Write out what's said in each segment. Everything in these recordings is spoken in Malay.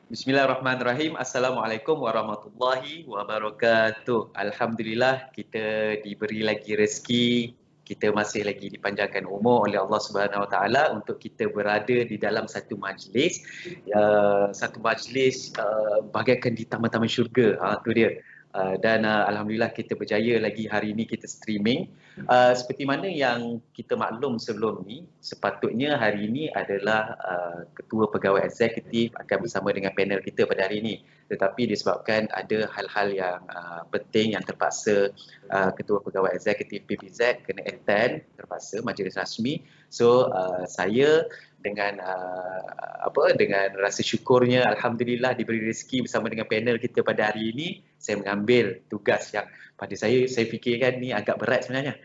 Bismillahirrahmanirrahim. Assalamualaikum warahmatullahi wabarakatuh. Alhamdulillah kita diberi lagi rezeki, kita masih lagi dipanjangkan umur oleh Allah Subhanahu Wa Taala untuk kita berada di dalam satu majlis, bagaikan di taman-taman syurga. Tu dia. Dan Alhamdulillah kita berjaya lagi hari ini kita streaming. Seperti mana yang kita maklum sebelum ni, sepatutnya hari ini adalah Ketua Pegawai Eksekutif akan bersama dengan panel kita pada hari ini. Tetapi disebabkan ada hal-hal yang penting yang terpaksa Ketua Pegawai Eksekutif PPZ kena attend terpaksa majlis rasmi. So saya dengan dengan rasa syukurnya alhamdulillah diberi rezeki bersama dengan panel kita pada hari ini, saya mengambil tugas yang pada saya fikirkan ni agak berat sebenarnya.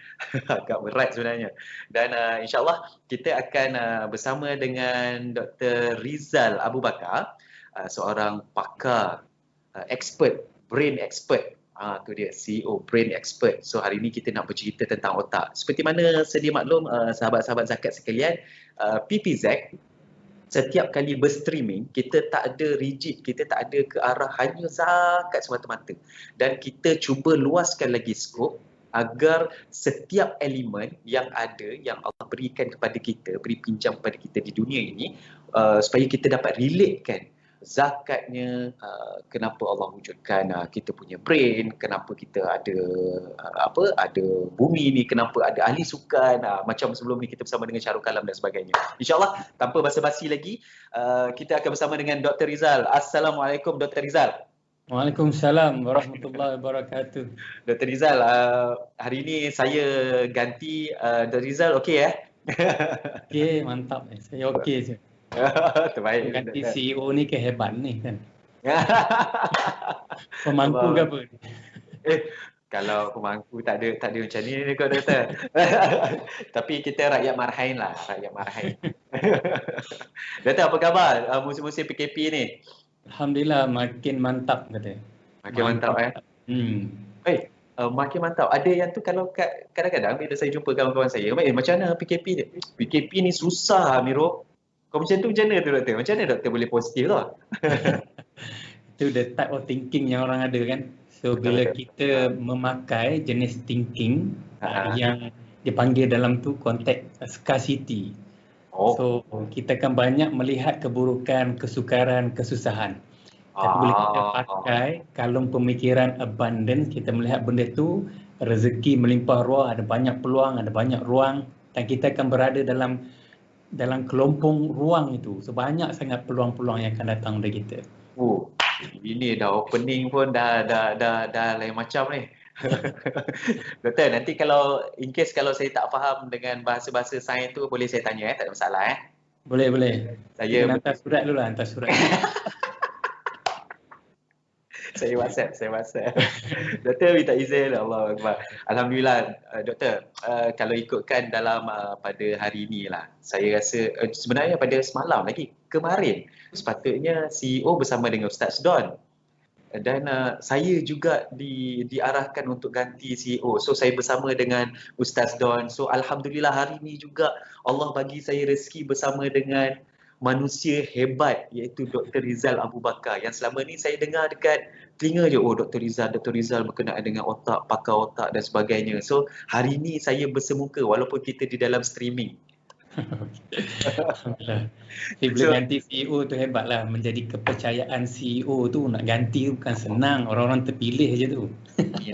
Agak berat sebenarnya. Dan insya-Allah kita akan bersama dengan Dr. Rizal Abu Bakar, seorang pakar, brain expert. Tu dia, CEO Brain Expert. So hari ini kita nak bercerita tentang otak. Seperti mana sedia maklum sahabat-sahabat zakat sekalian, PPZ setiap kali berstreaming kita tak ada rigid, kita tak ada ke arah hanya zakat semata-mata. Dan kita cuba luaskan lagi skop agar setiap elemen yang ada, yang Allah berikan kepada kita, beri pinjam kepada kita di dunia ini, supaya kita dapat relatekan zakatnya, kenapa Allah wujudkan kita punya brain, kenapa kita ada ada bumi ni, kenapa ada ahli sukan, macam sebelum ni kita bersama dengan Syahrul Kalam dan sebagainya. InsyaAllah tanpa basa-basi lagi, kita akan bersama dengan Dr. Rizal. Assalamualaikum Dr. Rizal. Waalaikumsalam warahmatullahi wabarakatuh. Dr. Rizal, hari ini saya ganti Dr. Rizal, okey ya? Okey, mantap. Saya okey je. Terbaik. Ganti CEO ni kehebat ni kan. Pemangku ke apa? Kalau pemangku tak ada macam ni kau doktor. Tapi kita rakyat marhain lah, rakyat marhain. Doktor, apa khabar musim-musim PKP ni? Alhamdulillah makin mantap kata. Makin mantap makin mantap. Ada yang tu kalau kadang-kadang bila saya jumpa kawan-kawan saya, macam mana PKP ni? PKP ni susah Miro. Kau macam tu macam mana tu doktor? Macam mana doktor boleh positif tu? Itu the type of thinking yang orang ada kan. So bila kita memakai jenis thinking yang dipanggil dalam tu konteks scarcity. So kita akan banyak melihat keburukan, kesukaran, kesusahan. Tapi bila kita pakai kalung pemikiran abundance, kita melihat benda tu rezeki melimpah ruah, ada banyak peluang, ada banyak ruang, dan kita akan berada dalam kelompong ruang itu. Sebanyak sangat peluang-peluang yang akan datang dari kita. Ini dah opening pun dah lain macam ni. Doktor, nanti kalau in case kalau saya tak faham dengan bahasa-bahasa sains tu, boleh saya tanya tak ada masalah Boleh. Saya hantar surat dulu lah, hantar surat. Saya WhatsApp. Doktor minta izin, Allah Akbar. Alhamdulillah, doktor, kalau ikutkan dalam pada hari ini lah, saya rasa sebenarnya pada semalam lagi, kemarin, sepatutnya CEO bersama dengan Ustaz Don. Dan saya juga diarahkan untuk ganti CEO. So saya bersama dengan Ustaz Don. So Alhamdulillah hari ini juga Allah bagi saya rezeki bersama dengan manusia hebat iaitu Dr. Rizal Abu Bakar, yang selama ni saya dengar dekat telinga je, Dr. Rizal berkenaan dengan otak, pakar otak dan sebagainya. So hari ni saya bersemuka walaupun kita di dalam streaming. Alhamdulillah. Bila ganti CEO tu hebatlah. Menjadi kepercayaan CEO tu nak ganti bukan senang. Orang-orang terpilih je tu.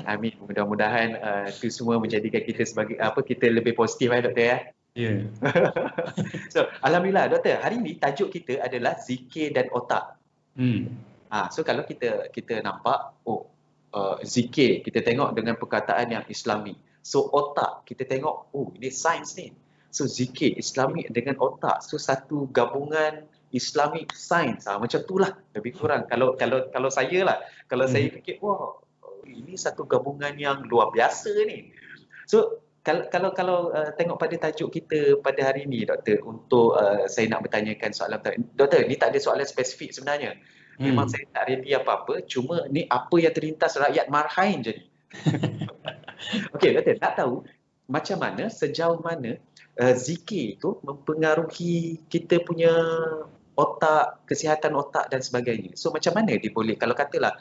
Amin. Mudah-mudahan itu semua menjadikan kita sebagai kita lebih positif doktor ya. Ya. So alhamdulillah doktor, hari ni tajuk kita adalah zikir dan otak. So kalau kita nampak zikir kita tengok dengan perkataan yang Islami. So otak kita tengok ini sains ni. So zikir Islami dengan otak, so satu gabungan Islamic sains, macam itulah lebih kurang. Kalau saya lah, kalau saya fikir ini satu gabungan yang luar biasa ni. So kalau tengok pada tajuk kita pada hari ini doktor, untuk saya nak bertanyakan soalan doktor, ni tak ada soalan spesifik sebenarnya. Memang saya tak ready apa-apa, cuma ni apa yang terlintas rakyat marhain je ni. Okey doktor, nak tahu macam mana, sejauh mana zikir itu mempengaruhi kita punya otak, kesihatan otak dan sebagainya. So macam mana dia boleh, kalau katalah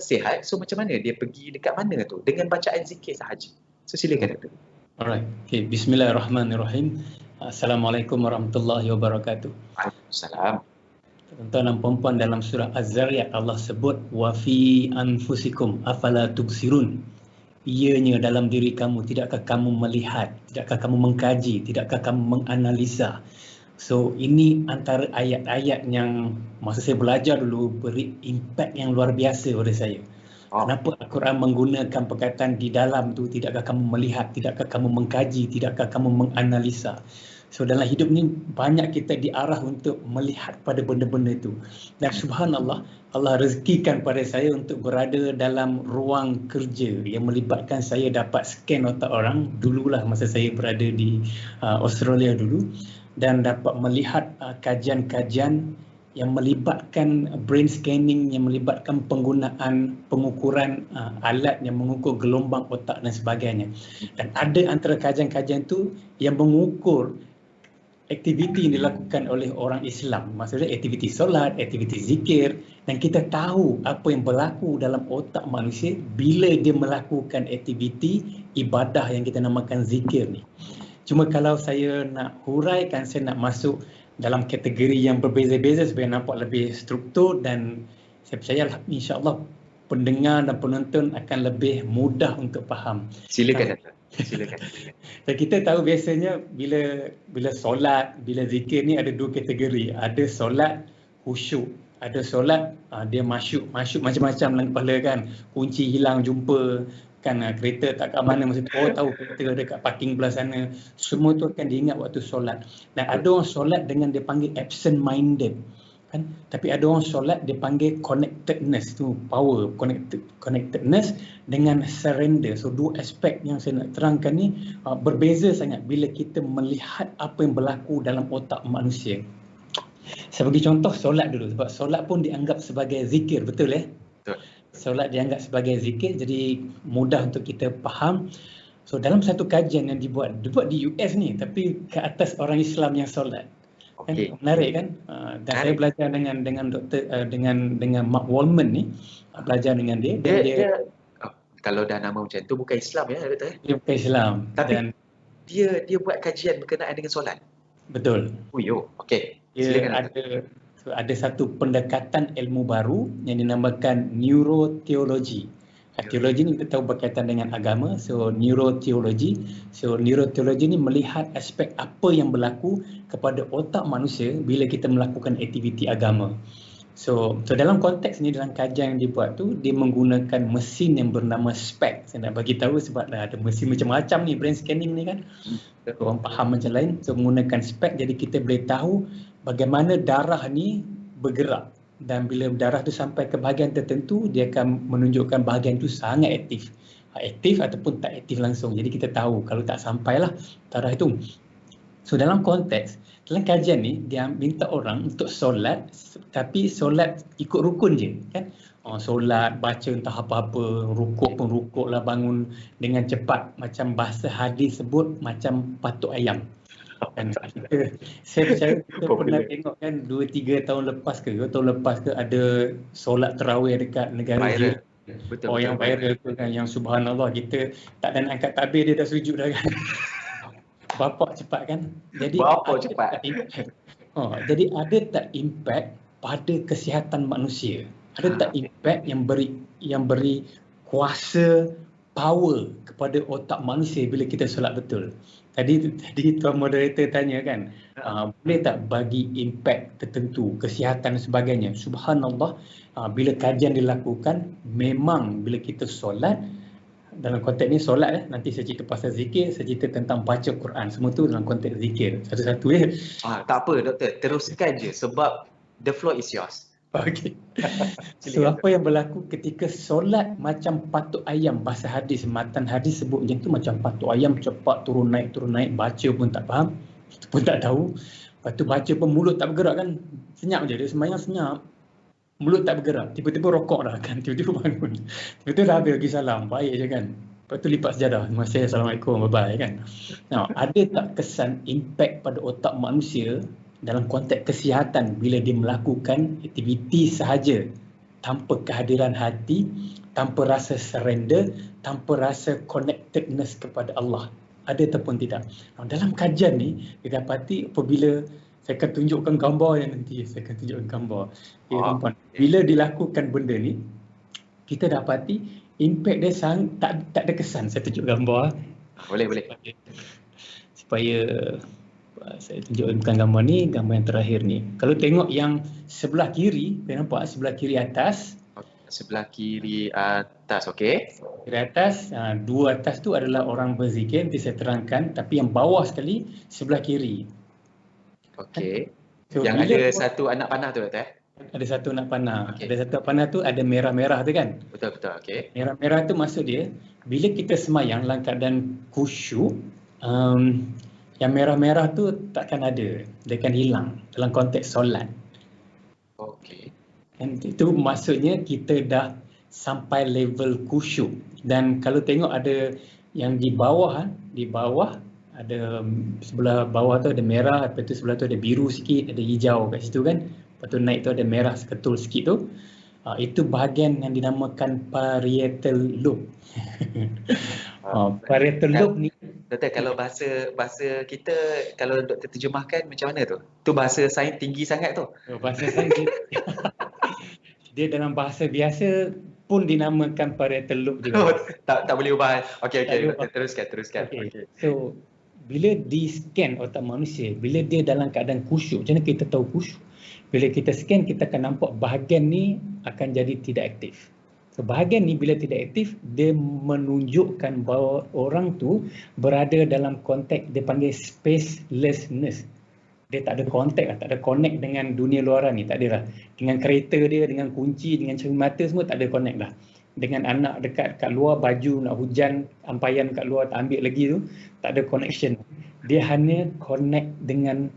sihat, so macam mana dia pergi dekat mana tu? Dengan bacaan zikir sahaja. So silakan Dr. Alright. Okay. Bismillahirrahmanirrahim. Assalamualaikum warahmatullahi wabarakatuh. Waalaikumsalam. Tuan-tuan dan puan-puan, dalam surah Az-Zariyat Allah sebut wa fi anfusikum afala tubsirun. Ianya dalam diri kamu, tidakkah kamu melihat, tidakkah kamu mengkaji, tidakkah kamu menganalisa. So ini antara ayat-ayat yang masa saya belajar dulu beri impak yang luar biasa pada saya. Kenapa Al-Quran menggunakan perkataan di dalam tu, tidakkah kamu melihat, tidakkah kamu mengkaji, tidakkah kamu menganalisa. So dalam hidup ni banyak kita diarah untuk melihat pada benda-benda itu. Dan subhanallah, Allah rezekikan pada saya untuk berada dalam ruang kerja yang melibatkan saya dapat scan otak orang. Dululah masa saya berada di Australia dulu, dan dapat melihat kajian-kajian yang melibatkan brain scanning, yang melibatkan penggunaan pengukuran alat yang mengukur gelombang otak dan sebagainya. Dan ada antara kajian-kajian tu yang mengukur aktiviti yang dilakukan oleh orang Islam. Maksudnya aktiviti solat, aktiviti zikir, dan kita tahu apa yang berlaku dalam otak manusia bila dia melakukan aktiviti ibadah yang kita namakan zikir ni. Cuma kalau saya nak huraikan, saya nak masuk dalam kategori yang berbeza-beza supaya nampak lebih struktur, dan saya percaya insya-Allah pendengar dan penonton akan lebih mudah untuk faham. Silakan Dr. Silakan. Dan kita tahu biasanya bila solat, bila zikir ni ada dua kategori. Ada solat khusyuk, ada solat dia masyuk macam-macam dalam kepala kan. Kunci hilang jumpa kan, kereta tak kat mana masa tu, tahu kereta ada kat parking belah sana. Semua tu akan diingat waktu solat. Dan ada orang solat dengan dia panggil absent minded kan, tapi ada orang solat dia panggil connectedness tu, power connectedness dengan surrender. So dua aspek yang saya nak terangkan ni berbeza sangat bila kita melihat apa yang berlaku dalam otak manusia. Saya bagi contoh solat dulu, sebab solat pun dianggap sebagai zikir, betul ya? Betul. Solat dianggap sebagai zikir, jadi mudah untuk kita faham. So dalam satu kajian yang dibuat di US ni, tapi ke atas orang Islam yang solat. Okay. Kan, menarik kan? Dan saya belajar dengan doktor dengan Mark Wallman ni, belajar dengan dia. Dia kalau dah nama macam tu bukan Islam ya Doktor? Dia bukan Islam. Tapi dan dia buat kajian berkenaan dengan solat. Betul. Okey. Dia ada satu pendekatan ilmu baru yang dinamakan neuroteologi. Teologi ni kita tahu berkaitan dengan agama, so neuroteologi. So neuroteologi ni melihat aspek apa yang berlaku kepada otak manusia bila kita melakukan aktiviti agama. So dalam konteks ni, dalam kajian yang dibuat tu, dia menggunakan mesin yang bernama SPEC. Saya nak bagi tahu sebab dah ada mesin macam-macam ni, brain scanning ni kan. Orang faham macam lain. So menggunakan SPEC, jadi kita boleh tahu bagaimana darah ni bergerak. Dan bila darah tu sampai ke bahagian tertentu, dia akan menunjukkan bahagian tu sangat aktif. Aktif ataupun tak aktif langsung. Jadi kita tahu kalau tak sampailah darah itu. So dalam konteks, dalam kajian ni, dia minta orang untuk solat, tapi solat ikut rukun je kan. Solat, baca entah apa-apa, rukuk pun rukuk lah, bangun dengan cepat. Macam bahasa hadis sebut macam patuk ayam. Dan saya percaya kita pernah tengok kan 2-3 tahun lepas ke 2 tahun lepas ke ada solat tarawih dekat negara viral. Betul, yang viral tu kan, yang subhanallah kita tak ada nak angkat tabir dia dah sujud dah kan. Bapak cepat kan. Jadi Bapak cepat. Jadi ada tak impact pada kesihatan manusia? Ada tak impact yang beri kuasa, power kepada otak manusia bila kita solat betul? Tadi tuan moderator tanya kan, boleh tak bagi impact tertentu, kesihatan dan sebagainya. Subhanallah, bila kajian dilakukan, memang bila kita solat, dalam konteks ni solat nanti saya cerita pasal zikir, saya cerita tentang baca Quran, semua tu dalam konteks zikir. Satu-satu ya. Tak apa doktor, teruskan je sebab the floor is yours. Okey. So apa yang berlaku ketika solat macam patuk ayam, bahasa hadis, matan hadis sebut macam tu, macam patuk ayam cepat turun naik, baca pun tak faham, pun tak tahu. Lepas tu baca pun mulut tak bergerak kan, senyap je, dia sembahyang senyap, mulut tak bergerak, tiba-tiba rokok dah kan, tiba-tiba bangun, tiba-tiba dah habis bagi salam, baik je kan. Lepas tu lipat sejadah, terima kasih, Assalamualaikum, bye-bye kan. Now, ada tak kesan impact pada otak manusia dalam konteks kesihatan, bila dia melakukan aktiviti sahaja tanpa kehadiran hati, tanpa rasa surrender, tanpa rasa connectedness kepada Allah, ada ataupun tidak. Dalam kajian ni didapati apabila saya akan tunjukkan gambar yang nanti saya akan tunjukkan gambar. Tuan-tuan, bila dilakukan benda ni, kita dapati impact dia tak ada kesan. Saya tunjuk gambar. Boleh. Supaya saya tunjukkan gambar ni, gambar yang terakhir ni. Kalau tengok yang sebelah kiri, nampak sebelah kiri atas. Sebelah kiri atas, okey. Kiri atas, dua atas tu adalah orang berzikir, nanti saya terangkan. Tapi yang bawah sekali, sebelah kiri. Okey. So, yang ada satu anak panah tu, Dr. Ada satu anak panah. Okay. Ada satu anak panah tu ada merah-merah tu kan? Betul, okey. Merah-merah tu maksud dia, bila kita semayang dalam keadaan khusyuk, yang merah-merah tu takkan ada. Dia akan hilang dalam konteks solat. Okey. Dan itu maksudnya kita dah sampai level khusyuk. Dan kalau tengok ada yang di bawah ada sebelah bawah tu ada merah, lepas tu sebelah tu ada biru sikit, ada hijau kat situ kan. Lepas tu naik tu ada merah seketul sikit tu. Itu bahagian yang dinamakan parietal lobe. Parietal lobe ni, Doktor, kalau bahasa kita, kalau doktor terjemahkan macam mana tu? Tu bahasa sains tinggi sangat tu. Bahasa sains dia dalam bahasa biasa pun dinamakan parietal lobe juga. tak boleh ubah. Okey, teruskan. Okay. So bila di-scan otak manusia, bila dia dalam keadaan khusyuk, macam mana kita tahu khusyuk? Bila kita scan, kita akan nampak bahagian ni akan jadi tidak aktif. So bahagian ni bila tidak aktif, dia menunjukkan bahawa orang tu berada dalam konteks, dia panggil spacelessness. Dia tak ada kontak, tak ada connect dengan dunia luaran ni, tak ada lah. Dengan kereta dia, dengan kunci, dengan cermin mata semua tak ada connect lah. Dengan anak dekat kat luar, baju nak hujan, ampaian kat luar tak ambil lagi tu, tak ada connection. Dia hanya connect dengan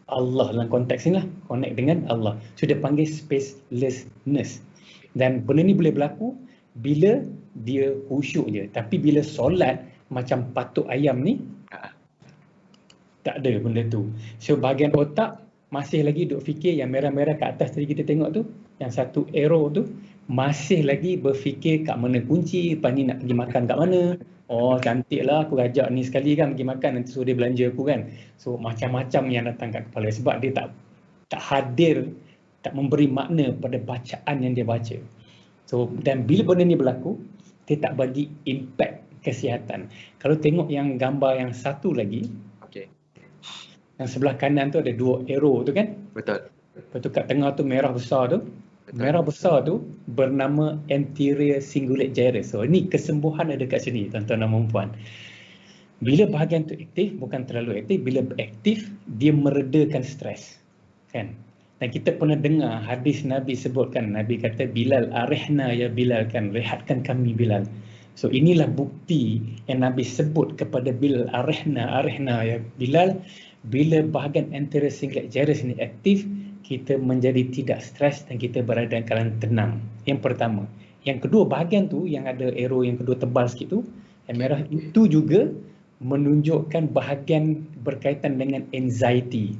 Allah dalam konteks ni lah, connect dengan Allah. So dia panggil spacelessness. Dan benda ni boleh berlaku bila dia khusyuk je. Tapi bila solat macam patuk ayam ni, tak ada benda tu. So bahagian otak masih lagi duk fikir yang merah-merah kat atas tadi kita tengok tu, yang satu arrow tu masih lagi berfikir kat mana kunci, lepas ni nak pergi makan kat mana. Oh cantik lah aku ajak ni sekali kan pergi makan, nanti suruh dia belanja aku kan. So macam-macam yang datang kat kepala sebab dia tak hadir, tak memberi makna pada bacaan yang dia baca. So dan bila benda ni berlaku, dia tak bagi impact kesihatan. Kalau tengok yang gambar yang satu lagi, yang sebelah kanan tu ada dua arrow tu kan? Betul. Lepas tu kat tengah tu merah besar tu. Betul. Merah besar tu bernama anterior cingulate gyrus. So ini kesembuhan ada kat sini tuan-tuan dan puan. Bila bahagian tu aktif, bukan terlalu aktif, bila aktif dia meredakan stres. Kan? Dan kita pernah dengar hadis Nabi sebutkan, Nabi kata Bilal arihna ya Bilal, kan rehatkan kami Bilal. So inilah bukti yang Nabi sebut kepada Bilal arihna ya Bilal. Bila bahagian anterior cingulate gyrus ini aktif, kita menjadi tidak stres dan kita berada dalam keadaan tenang. Yang pertama. Yang kedua, bahagian tu yang ada arrow yang kedua tebal sikit tu, yang merah itu juga menunjukkan bahagian berkaitan dengan anxiety.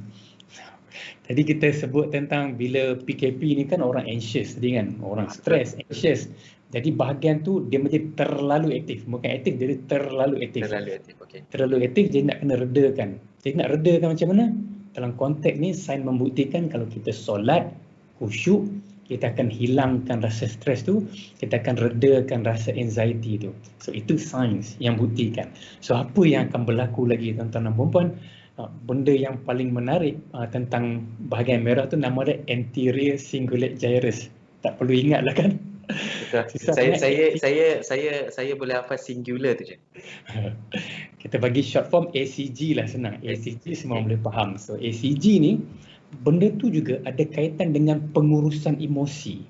Tadi kita sebut tentang bila PKP ni kan orang anxious tadi kan, orang stres, anxious. Jadi bahagian tu dia menjadi terlalu aktif. Bukan aktif, jadi terlalu aktif. Terlalu aktif, jadi nak kena redakan. Jadi nak redakan macam mana? Dalam konteks ni, sains membuktikan kalau kita solat, khusyuk, kita akan hilangkan rasa stres tu, kita akan redakan rasa anxiety tu. So itu sains yang buktikan. So apa yang akan berlaku lagi tuan-tuan dan puan-puan? Benda yang paling menarik tentang bahagian merah tu nama dia anterior cingulate gyrus. Tak perlu ingat lah kan? Saya boleh hafal singular tu je. Kita bagi short form ACG lah, senang. ACG semua boleh faham. So ACG ni benda tu juga ada kaitan dengan pengurusan emosi.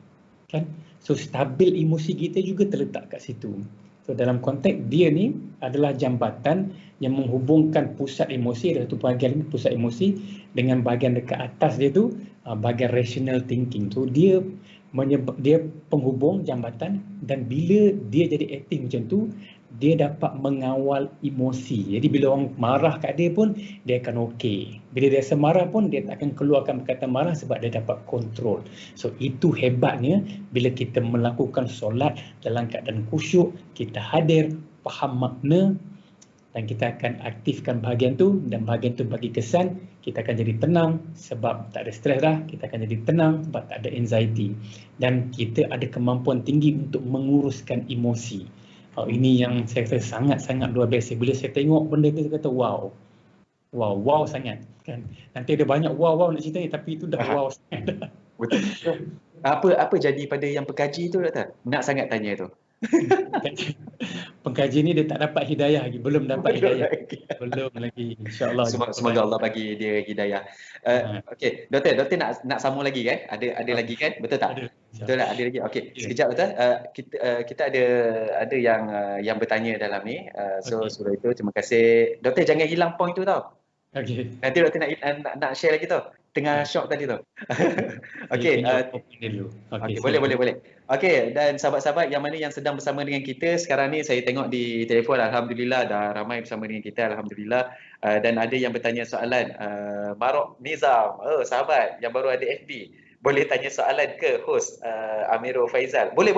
Kan? So stabil emosi kita juga terletak kat situ. So dalam konteks dia ni adalah jambatan yang menghubungkan pusat emosi, ada satu bahagian pusat emosi dengan bahagian dekat atas dia tu bahagian rational thinking. So dia penghubung jambatan, dan bila dia jadi aktif macam tu, dia dapat mengawal emosi. Jadi bila orang marah kat dia pun, dia akan okey. Bila dia rasa marah pun, dia tak akan keluarkan perkataan marah sebab dia dapat kontrol. So itu hebatnya bila kita melakukan solat dalam keadaan khusyuk, kita hadir, faham makna, dan kita akan aktifkan bahagian tu, dan bahagian tu bagi kesan kita akan jadi tenang sebab tak ada stres dah, kita akan jadi tenang sebab tak ada anxiety, dan kita ada kemampuan tinggi untuk menguruskan emosi. Ini yang saya rasa sangat-sangat luar biasa. Bila saya tengok benda tu, saya kata wow sangat kan. Nanti ada banyak wow nak cerita ni, tapi itu dah wow sangat. Betul. Apa jadi pada yang pengkaji tu, Doktor? Nak sangat tanya tu. Pengkaji ni dia tak dapat hidayah lagi, belum dapat hidayah. Belum lagi, insya-Allah. Semoga Allah bagi dia hidayah. Okey, Doktor nak sambung lagi kan? Ada lagi kan? Betul tak? Betul tak? Ada lagi. Okey, sekejap Doktor. Kita ada yang bertanya dalam ni. Sebelum itu terima kasih. Doktor jangan hilang point tu tau. Okey. Nanti Doktor nak share lagi tau. Tengah shock tadi tu. Okey. Okey, boleh. Okey, dan sahabat-sahabat yang mana yang sedang bersama dengan kita sekarang ni, saya tengok di telefon, alhamdulillah dah ramai bersama dengan kita, alhamdulillah. Dan ada yang bertanya soalan, Marok Nizam, sahabat yang baru ada FB, boleh tanya soalan ke host Amirul Faizal? Boleh.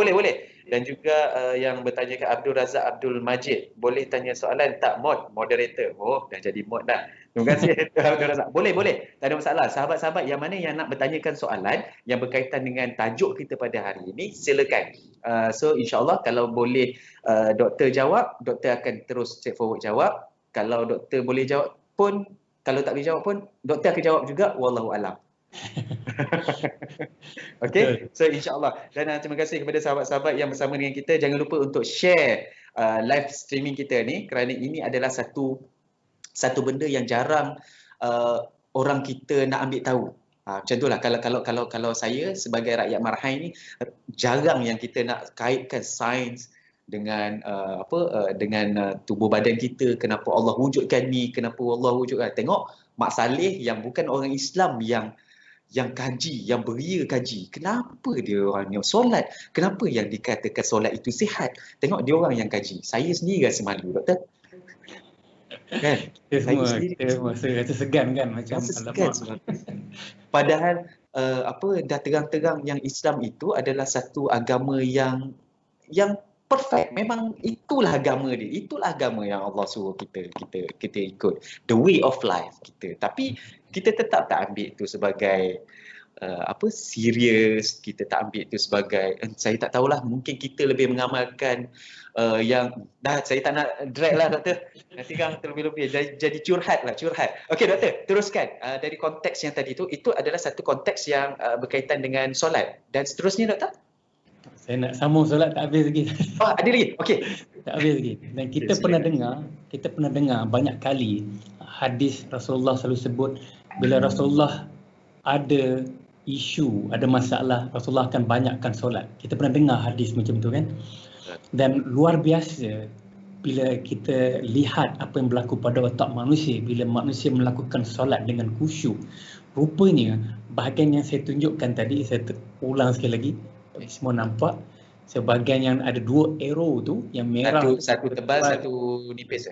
Dan juga yang bertanya ke Abdul Razak Abdul Majid, boleh tanya soalan tak moderator? Dah jadi mod dah. Terima kasih Abdul Razak. Boleh. Tak ada masalah. Sahabat-sahabat yang mana yang nak bertanyakan soalan yang berkaitan dengan tajuk kita pada hari ini, silakan. So insya-Allah kalau boleh doktor jawab, doktor akan terus straightforward jawab. Kalau doktor boleh jawab pun, kalau tak boleh jawab pun, doktor akan jawab juga, wallahu alam. Okey, so insya-Allah. Dan terima kasih kepada sahabat-sahabat yang bersama dengan kita. Jangan lupa untuk share live streaming kita ni, kerana ini adalah satu benda yang jarang orang kita nak ambil tahu. Macam itulah kalau saya sebagai rakyat Marhai ni, jarang yang kita nak kaitkan sains dengan dengan tubuh badan kita. Kenapa Allah wujudkan ni, kenapa Allah wujudkan. Tengok Mak Saleh yang bukan orang Islam yang kaji, yang beria kaji. Kenapa dia orang yang solat? Kenapa yang dikatakan solat itu sihat? Tengok dia orang yang kaji. Saya sendiri rasa malu, Doktor. Kan? Kita semua rasa segan kan, macam alamak. Padahal dah terang-terang yang Islam itu adalah satu agama yang perfect. Memang itulah agama dia. Itulah agama yang Allah suruh kita ikut. The way of life kita. Tapi kita tetap tak ambil itu sebagai serius. Kita tak ambil itu sebagai, saya tak tahulah, mungkin kita lebih mengamalkan yang saya tak nak drag lah, Doktor. Nanti kan terlebih-lebih jadi curhat. Okey, Doktor, teruskan dari konteks yang tadi itu adalah satu konteks yang berkaitan dengan solat. Dan seterusnya, Doktor? Saya nak sambung solat, tak habis lagi. Ada lagi? Okey. Tak habis lagi. Dan kita pernah dengar banyak kali hadis Rasulullah selalu sebut, bila Rasulullah ada isu, ada masalah, Rasulullah akan banyakkan solat. Kita pernah dengar hadis macam tu kan? Dan luar biasa bila kita lihat apa yang berlaku pada otak manusia bila manusia melakukan solat dengan khusyuk. Rupanya bahagian yang saya tunjukkan tadi, saya ulang sekali lagi, semua nampak sebahagian yang ada dua arrow tu, yang merah satu tebal, satu nipis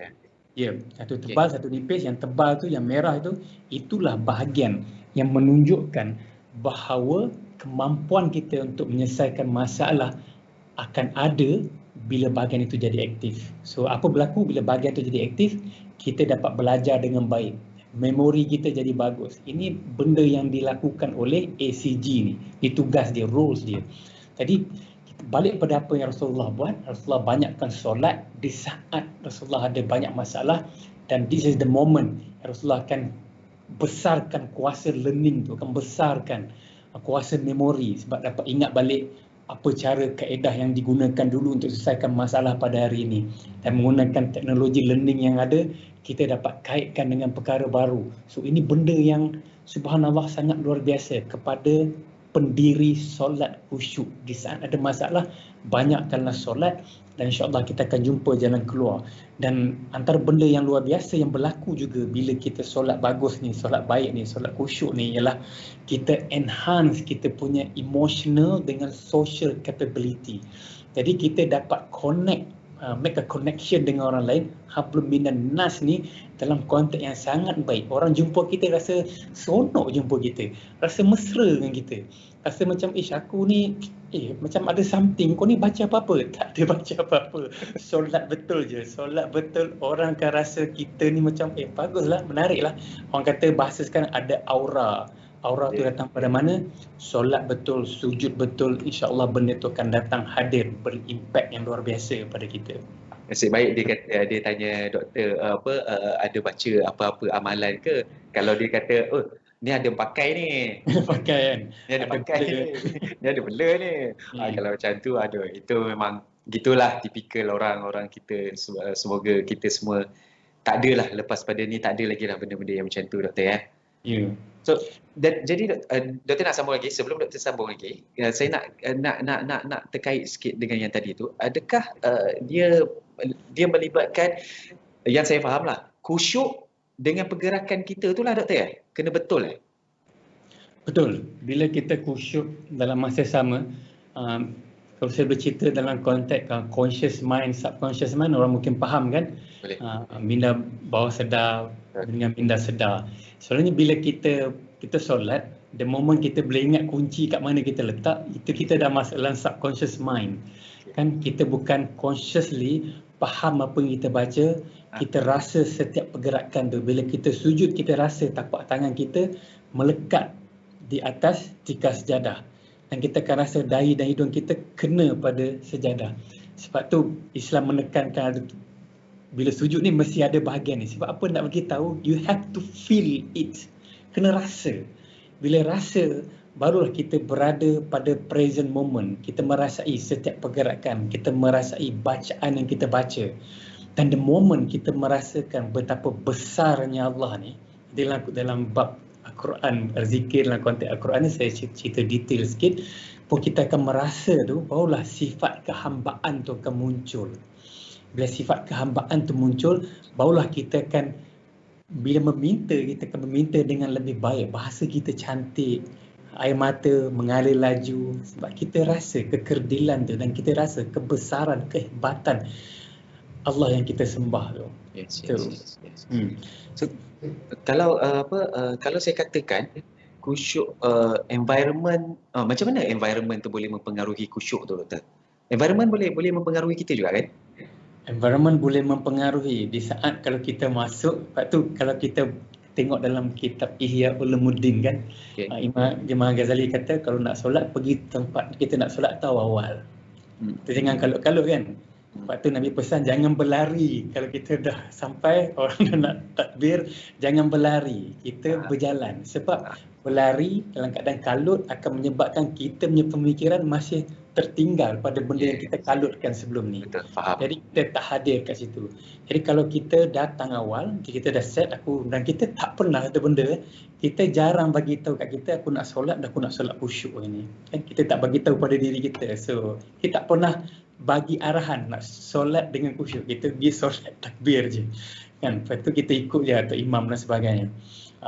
ya, satu tebal, satu nipis. Yang tebal tu, yang merah itu, itulah bahagian yang menunjukkan bahawa kemampuan kita untuk menyelesaikan masalah akan ada bila bahagian itu jadi aktif. So apa berlaku bila bahagian itu jadi aktif? Kita dapat belajar dengan baik, memori kita jadi bagus. Ini benda yang dilakukan oleh ACG ni, tugas dia, rules dia. Jadi balik pada apa yang Rasulullah buat, Rasulullah banyakkan solat di saat Rasulullah ada banyak masalah, dan this is the moment Rasulullah akan besarkan kuasa learning tu, akan besarkan kuasa memori, sebab dapat ingat balik apa cara kaedah yang digunakan dulu untuk selesaikan masalah pada hari ini. Dan menggunakan teknologi learning yang ada, kita dapat kaitkan dengan perkara baru. So ini benda yang subhanallah sangat luar biasa kepada pendiri solat khusyuk. Di saat ada masalah, banyakkanlah solat dan insya-Allah kita akan jumpa jalan keluar. Dan antara benda yang luar biasa yang berlaku juga bila kita solat bagus ni, solat baik ni, solat khusyuk ni, ialah kita enhance kita punya emotional dengan social capability. Jadi kita dapat connect make a connection dengan orang lain. Hablum minan nas ni dalam konteks yang sangat baik. Orang jumpa kita rasa seronok jumpa kita, rasa mesra dengan kita, rasa macam aku ni macam ada something. Kau ni baca apa-apa? Tak ada baca apa-apa. Solat betul je, solat betul. Orang akan rasa kita ni macam baguslah, menariklah. Orang kata bahasa sekarang ada aura. Aura tu datang pada mana? Solat betul, sujud betul, insya-Allah benda tu akan datang hadir, berimpak yang luar biasa pada kita. Nasib baik dia kata, dia tanya doktor ada baca apa-apa amalan ke? Kalau dia kata, oh ni ada pakai ni. Pakai kan? Ni ada pakai ni. Ni ada bela ni. Kalau macam tu, aduh, itu memang gitulah tipikal orang-orang kita. Semoga kita semua tak adalah, lepas pada ni tak ada lagi lah benda-benda yang macam tu, doktor ya. Ya. So jadi doktor nak sambung lagi. Sebelum doktor sambung lagi, saya nak terkait sikit dengan yang tadi tu. Adakah dia melibatkan, yang saya faham lah, khusyuk dengan pergerakan kita tu lah doktor ya? Kena betul Betul. Bila kita khusyuk dalam masa sama, kalau saya bercerita dalam konteks conscious mind, subconscious mind, orang mungkin faham kan? Boleh. Minda bawah sedar dengan minda sedar. Soalnya bila kita solat, the moment kita boleh ingat kunci kat mana kita letak, itu kita dah masuk dalam subconscious mind. Kan kita bukan consciously faham apa yang kita baca, kita rasa setiap pergerakan tu. Bila kita sujud, kita rasa tapak tangan kita melekat di atas tikar sejadah. Dan kita akan rasa dahi dan hidung kita kena pada sejadah. Sebab tu Islam menekankan bila sujud ni mesti ada bahagian ni. Sebab apa nak bagi tahu? You have to feel it. Kena rasa. Bila rasa, barulah kita berada pada present moment. Kita merasai setiap pergerakan. Kita merasai bacaan yang kita baca. Dan the moment kita merasakan betapa besarnya Allah ni, dalam bab Al-Quran, zikir dalam konteks Al-Quran ni saya cerita detail sikit, pun kita akan merasa tu, barulah sifat kehambaan tu akan muncul. Bila sifat kehambaan tu muncul, barulah kita akan, bila meminta, kita akan meminta dengan lebih baik. Bahasa kita cantik, air mata mengalir laju, sebab kita rasa kekerdilan tu dan kita rasa kebesaran, kehebatan Allah yang kita sembah tu. Yes. So kalau kalau saya katakan khusyuk, environment, macam mana environment tu boleh mempengaruhi khusyuk tu doktor? Environment boleh mempengaruhi kita juga kan? Environment boleh mempengaruhi di saat kalau kita masuk. Lepas tu kalau kita tengok dalam kitab Ihya Ulumuddin kan, Imam Ghazali kata kalau nak solat, pergi tempat kita nak solat tahu awal. Kita jangan kalut-kalut kan. Lepas tu Nabi pesan jangan berlari. Kalau kita dah sampai, orang dah nak takbir, jangan berlari. Kita berjalan. Sebab berlari dalam keadaan kalut akan menyebabkan kita punya pemikiran masih tertinggal pada benda yang kita kalutkan sebelum ni. Betul, faham. Jadi kita tak hadir kat situ. Jadi kalau kita datang awal, kita dah set dan kita tak pernah ada benda, kita jarang bagi tahu kat kita aku nak solat dan aku nak solat khusyuk ini. Kan kita tak bagi tahu pada diri kita. So kita tak pernah bagi arahan nak solat dengan khusyuk. Kita pergi solat takbir je. Kan, lepas tu kita ikut je atau imam dan sebagainya.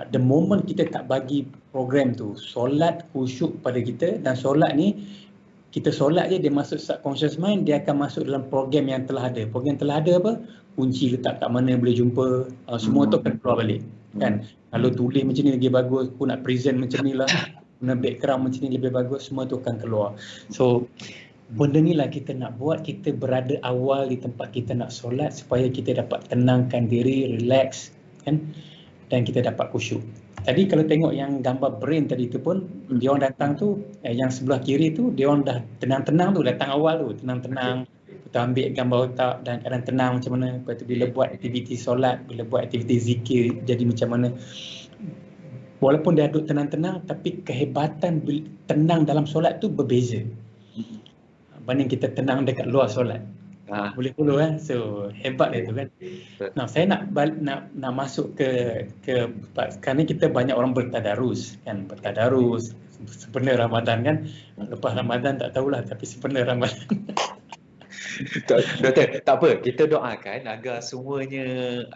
The moment kita tak bagi program tu, solat khusyuk pada kita, dan solat ni kita solat je, dia masuk subconscious mind, dia akan masuk dalam program yang telah ada. Program telah ada apa? Kunci letak kat mana boleh jumpa, semua tu akan keluar balik. Kan? Kalau tulis macam ni lagi bagus, aku nak present macam ni lah, guna background macam ni lebih bagus, semua tu akan keluar. So benda ni lah kita nak buat, kita berada awal di tempat kita nak solat supaya kita dapat tenangkan diri, relax kan, dan kita dapat khusyuk. Tadi kalau tengok yang gambar brain tadi tu pun, dia orang datang tu, yang sebelah kiri tu, dia orang dah tenang-tenang tu, datang awal tu, tenang-tenang. Kita ambil gambar otak dan keadaan tenang macam mana. Lepas tu bila buat aktiviti solat, bila buat aktiviti zikir, jadi macam mana. Walaupun dia duduk tenang-tenang, tapi kehebatan tenang dalam solat tu berbeza. Banding kita tenang dekat luar solat. Boleh follow kan? So hebat dia tu kan. Nah, saya nak masuk ke kerana kita banyak orang bertadarus kan, bertadarus sempena Ramadan kan. Lepas Ramadan tak tahulah, tapi sempena Ramadan. Doktor, tak apa, kita doakan agar semuanya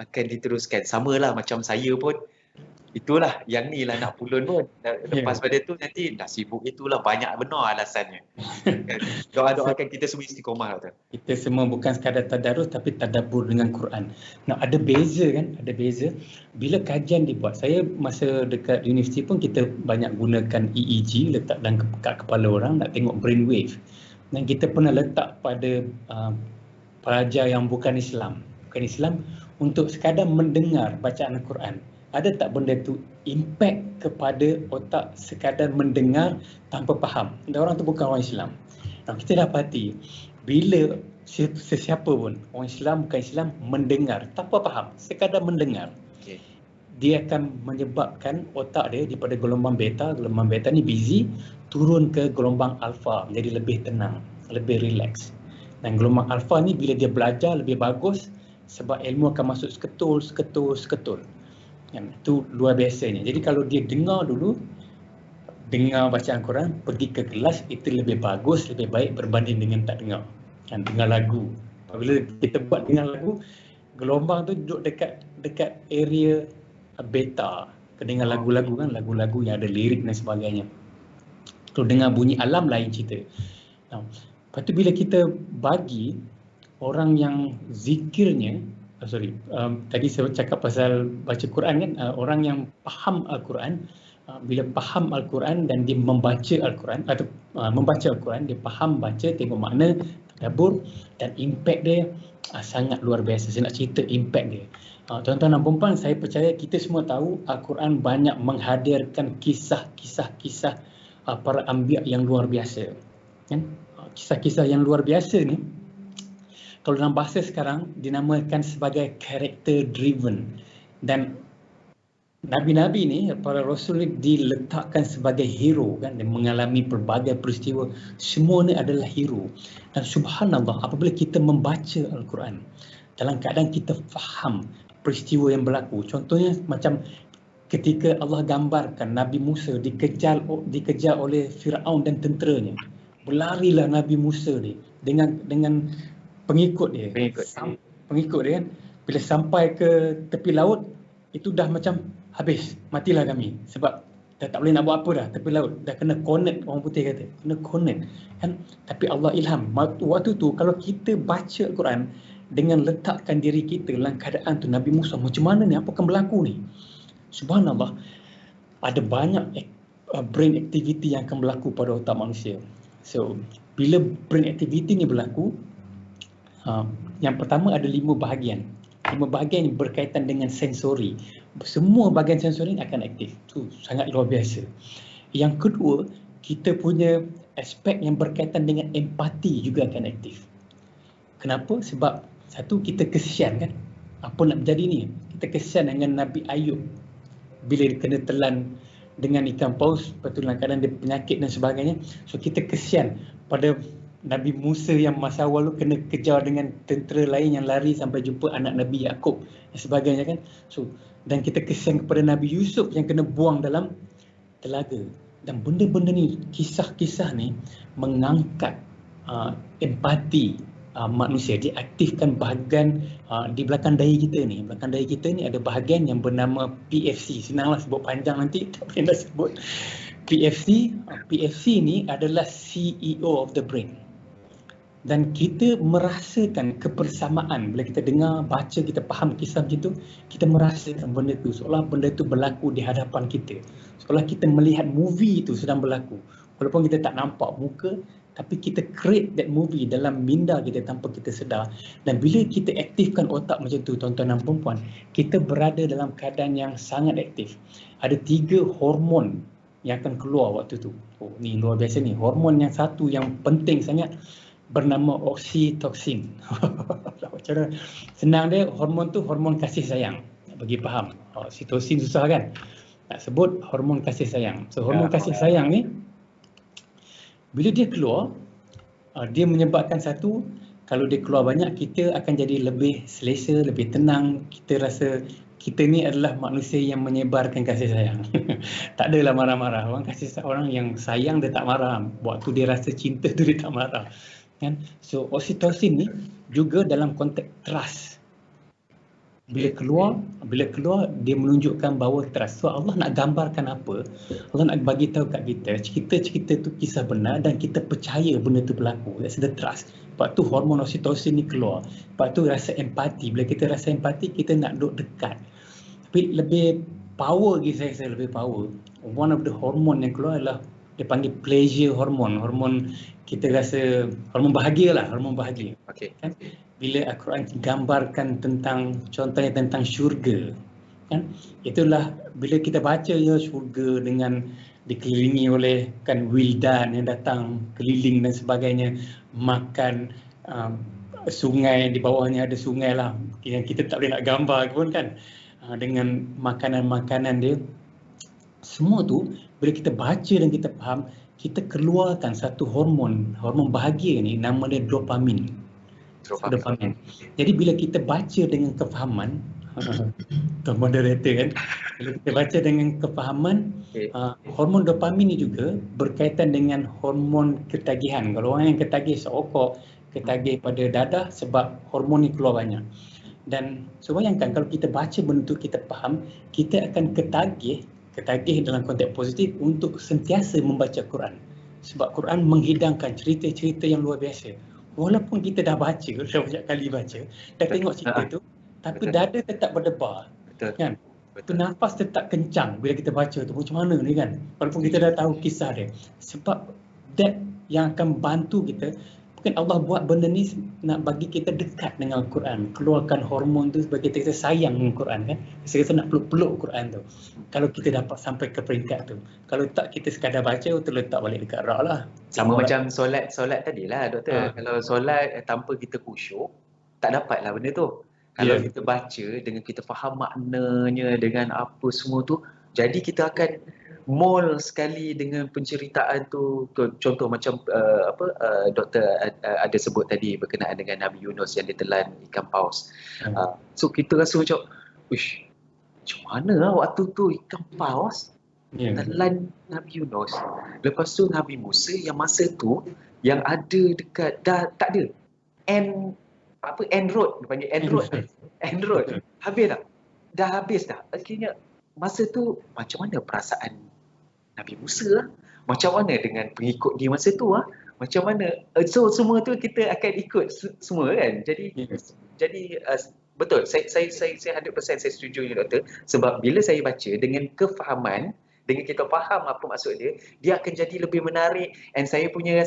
akan diteruskan. Samalah macam saya pun Itulah yang ni lah nak pulun pun. Lepas pada tu nanti dah sibuk itulah, banyak benar alasannya. Doa-doakan kita semua istiqomah tu. Kita semua bukan sekadar tadarus tapi tadabbur dengan Quran. Nah, ada beza kan? Ada beza. Bila kajian dibuat, saya masa dekat universiti pun kita banyak gunakan EEG, letak dalam kepala orang nak tengok brain wave. Dan kita pernah letak pada pelajar yang bukan Islam untuk sekadar mendengar bacaan Al-Quran. Ada tak benda tu impact kepada otak sekadar mendengar tanpa faham? Dan orang tu bukan orang Islam. Nah, kita dapati bila sesiapa pun, orang Islam bukan Islam, mendengar tanpa faham, sekadar mendengar, dia akan menyebabkan otak dia daripada gelombang beta ni busy, turun ke gelombang alpha, menjadi lebih tenang, lebih relax. Dan gelombang alpha ni bila dia belajar lebih bagus sebab ilmu akan masuk seketul. Itu luar biasanya. Jadi kalau dia dengar bacaan Quran, pergi ke kelas, itu lebih bagus, lebih baik berbanding dengan tak dengar. Dengar lagu. Bila kita buat dengar lagu, gelombang tu duduk dekat area beta. Dengar lagu-lagu kan, lagu-lagu yang ada lirik dan sebagainya. Kalau dengar bunyi alam lain cerita. Lepas tu bila kita bagi orang yang zikirnya, tadi saya cakap pasal baca Quran kan, orang yang faham Al-Quran, bila faham Al-Quran dan dia membaca Al-Quran atau membaca Al-Quran, dia faham, baca, tengok makna, tadabbur, dan impact dia sangat luar biasa. Saya nak cerita impact dia. Tuan-tuan dan puan-puan, saya percaya kita semua tahu Al-Quran banyak menghadirkan kisah-kisah para anbiya yang luar biasa. Kan? Kisah-kisah yang luar biasa ni, kalau dalam bahasa sekarang dinamakan sebagai character driven. Dan Nabi-Nabi ni, para Rasul ni diletakkan sebagai hero kan, dan mengalami pelbagai peristiwa. Semua ni adalah hero. Dan subhanallah, apabila kita membaca Al-Quran dalam keadaan kita faham peristiwa yang berlaku. Contohnya macam ketika Allah gambarkan Nabi Musa dikejar oleh Firaun dan tenteranya. Berlarilah Nabi Musa ni dengan pengikut dia kan, bila sampai ke tepi laut itu dah macam habis, matilah kami sebab dah tak boleh nak buat apa dah, tepi laut dah kena connect, orang putih kata kena connect kan. Tapi Allah ilham waktu tu, kalau kita baca Al-Quran dengan letakkan diri kita dalam keadaan tu Nabi Musa, macam mana ni, apa akan berlaku ni, subhanallah, ada banyak brain activity yang akan berlaku pada otak manusia. So bila brain activity ni berlaku, yang pertama ada 5 bahagian. 5 bahagian yang berkaitan dengan sensori. Semua bahagian sensori akan aktif. Itu sangat luar biasa. Yang kedua, kita punya aspek yang berkaitan dengan empati juga akan aktif. Kenapa? Sebab satu, kita kesian kan. Apa nak berjadi ni? Kita kesian dengan Nabi Ayub. Bila dia kena telan dengan ikan paus, lepas tu dalam keadaan dia penyakit dan sebagainya. So kita kesian pada Nabi Musa yang masa awal tu kena kejar dengan tentera lain yang lari sampai jumpa anak Nabi Yaakob dan sebagainya kan. So, dan kita kesian kepada Nabi Yusuf yang kena buang dalam telaga. Dan benda-benda ni, kisah-kisah ni mengangkat empati manusia. Dia aktifkan bahagian di belakang dahi kita ni. Belakang dahi kita ni ada bahagian yang bernama PFC. Senanglah sebut panjang nanti, tak boleh nak sebut. PFC ni adalah CEO of the brain. Dan kita merasakan kebersamaan. Bila kita dengar, baca, kita faham kisah macam tu, kita merasakan benda tu seolah benda tu berlaku di hadapan kita. Seolah kita melihat movie itu sedang berlaku. Walaupun kita tak nampak muka, tapi kita create that movie dalam minda kita tanpa kita sedar. Dan bila kita aktifkan otak macam tu, tuan-tuan dan perempuan, kita berada dalam keadaan yang sangat aktif. Ada 3 hormon yang akan keluar waktu tu. Oh, ni luar biasa ni. Hormon yang satu yang penting sangat bernama oksitosin. Cara senang dia, hormon tu hormon kasih sayang. Nak bagi faham. Oksitosin susah kan? Nak sebut hormon kasih sayang. So hormon kasih sayang ni bila dia keluar, dia menyebabkan satu, kalau dia keluar banyak, kita akan jadi lebih selesa, lebih tenang. Kita rasa kita ni adalah manusia yang menyebarkan kasih sayang. Tak adalah marah-marah. Orang yang sayang dia tak marah. Waktu dia rasa cinta tu dia tak marah. Kan? So oksitosin ni juga dalam konteks trust. Bila keluar dia menunjukkan bahawa trust. So Allah nak gambarkan apa? Allah nak bagi tahu kat kita, cerita-cerita tu kisah benar dan kita percaya benda tu berlaku. That's the trust. Lepas tu hormon oksitosin ni keluar. Lepas tu rasa empati. Bila kita rasa empati, kita nak duduk dekat. Tapi lebih power lagi, saya rasa lebih power. One of the hormon yang keluar adalah dia panggil pleasure hormon. Hormon kita rasa, hormon bahagia lah, hormon bahagia. Okey. Kan? Bila Al-Quran gambarkan tentang, contohnya tentang syurga, kan? Itulah bila kita baca ya syurga dengan dikelilingi oleh kan wildan yang datang keliling dan sebagainya, makan sungai, di bawahnya ada sungai lah yang kita tak boleh nak gambar pun kan, dengan makanan-makanan dia. Semua tu bila kita baca dan kita faham, kita keluarkan satu hormon bahagia ni, nama dia dopamin. Jadi bila kita baca dengan kefahaman, Tuan Moderator kan, bila kita baca dengan kefahaman, hormon dopamin ni juga berkaitan dengan hormon ketagihan. Kalau orang yang ketagih seokok, ketagih pada dadah sebab hormon ni keluar banyak. Dan so bayangkan kalau kita baca benda tu, kita faham, kita akan ketagih dalam konteks positif untuk sentiasa membaca Quran. Sebab Quran menghidangkan cerita-cerita yang luar biasa. Walaupun kita dah baca, dah banyak kali baca, dah tengok cerita tu, tapi dada tetap berdebar. Kan? Tu nafas tetap kencang bila kita baca tu. Macam mana ni kan? Walaupun kita dah tahu kisah dia. Sebab that yang akan bantu kita. Mungkin Allah buat benda ni nak bagi kita dekat dengan Al-Quran. Keluarkan hormon tu sebab kita sayang dengan Quran kan. Kita nak peluk-peluk Quran tu. Kalau kita dapat sampai ke peringkat tu. Kalau tak, kita sekadar baca, terletak balik dekat rak lah. Sama macam solat tadi lah doktor. Kalau solat tanpa kita khusyuk, tak dapat lah benda tu. Kalau kita baca dengan kita faham maknanya, dengan apa semua tu, jadi kita akan mol sekali dengan penceritaan tu. Contoh macam doktor ada sebut tadi berkenaan dengan Nabi Yunus yang ditelan ikan paus. So kita rasa macam, wish, macam mana lah waktu tu ikan paus telan Nabi Yunus. Lepas tu Nabi Musa yang masa tu yang ada dekat dah tak ada end road, dia panggil end road. Habis dah. Dah habis dah. Akhirnya masa tu macam mana perasaan Nabi Musa lah? Macam mana dengan pengikut dia masa tu lah? Macam mana? So semua tu kita akan ikut semua kan? Jadi betul, saya 100% saya setuju dengan doktor. Sebab bila saya baca dengan kefahaman, dengan kita faham apa maksud dia akan jadi lebih menarik. And saya punya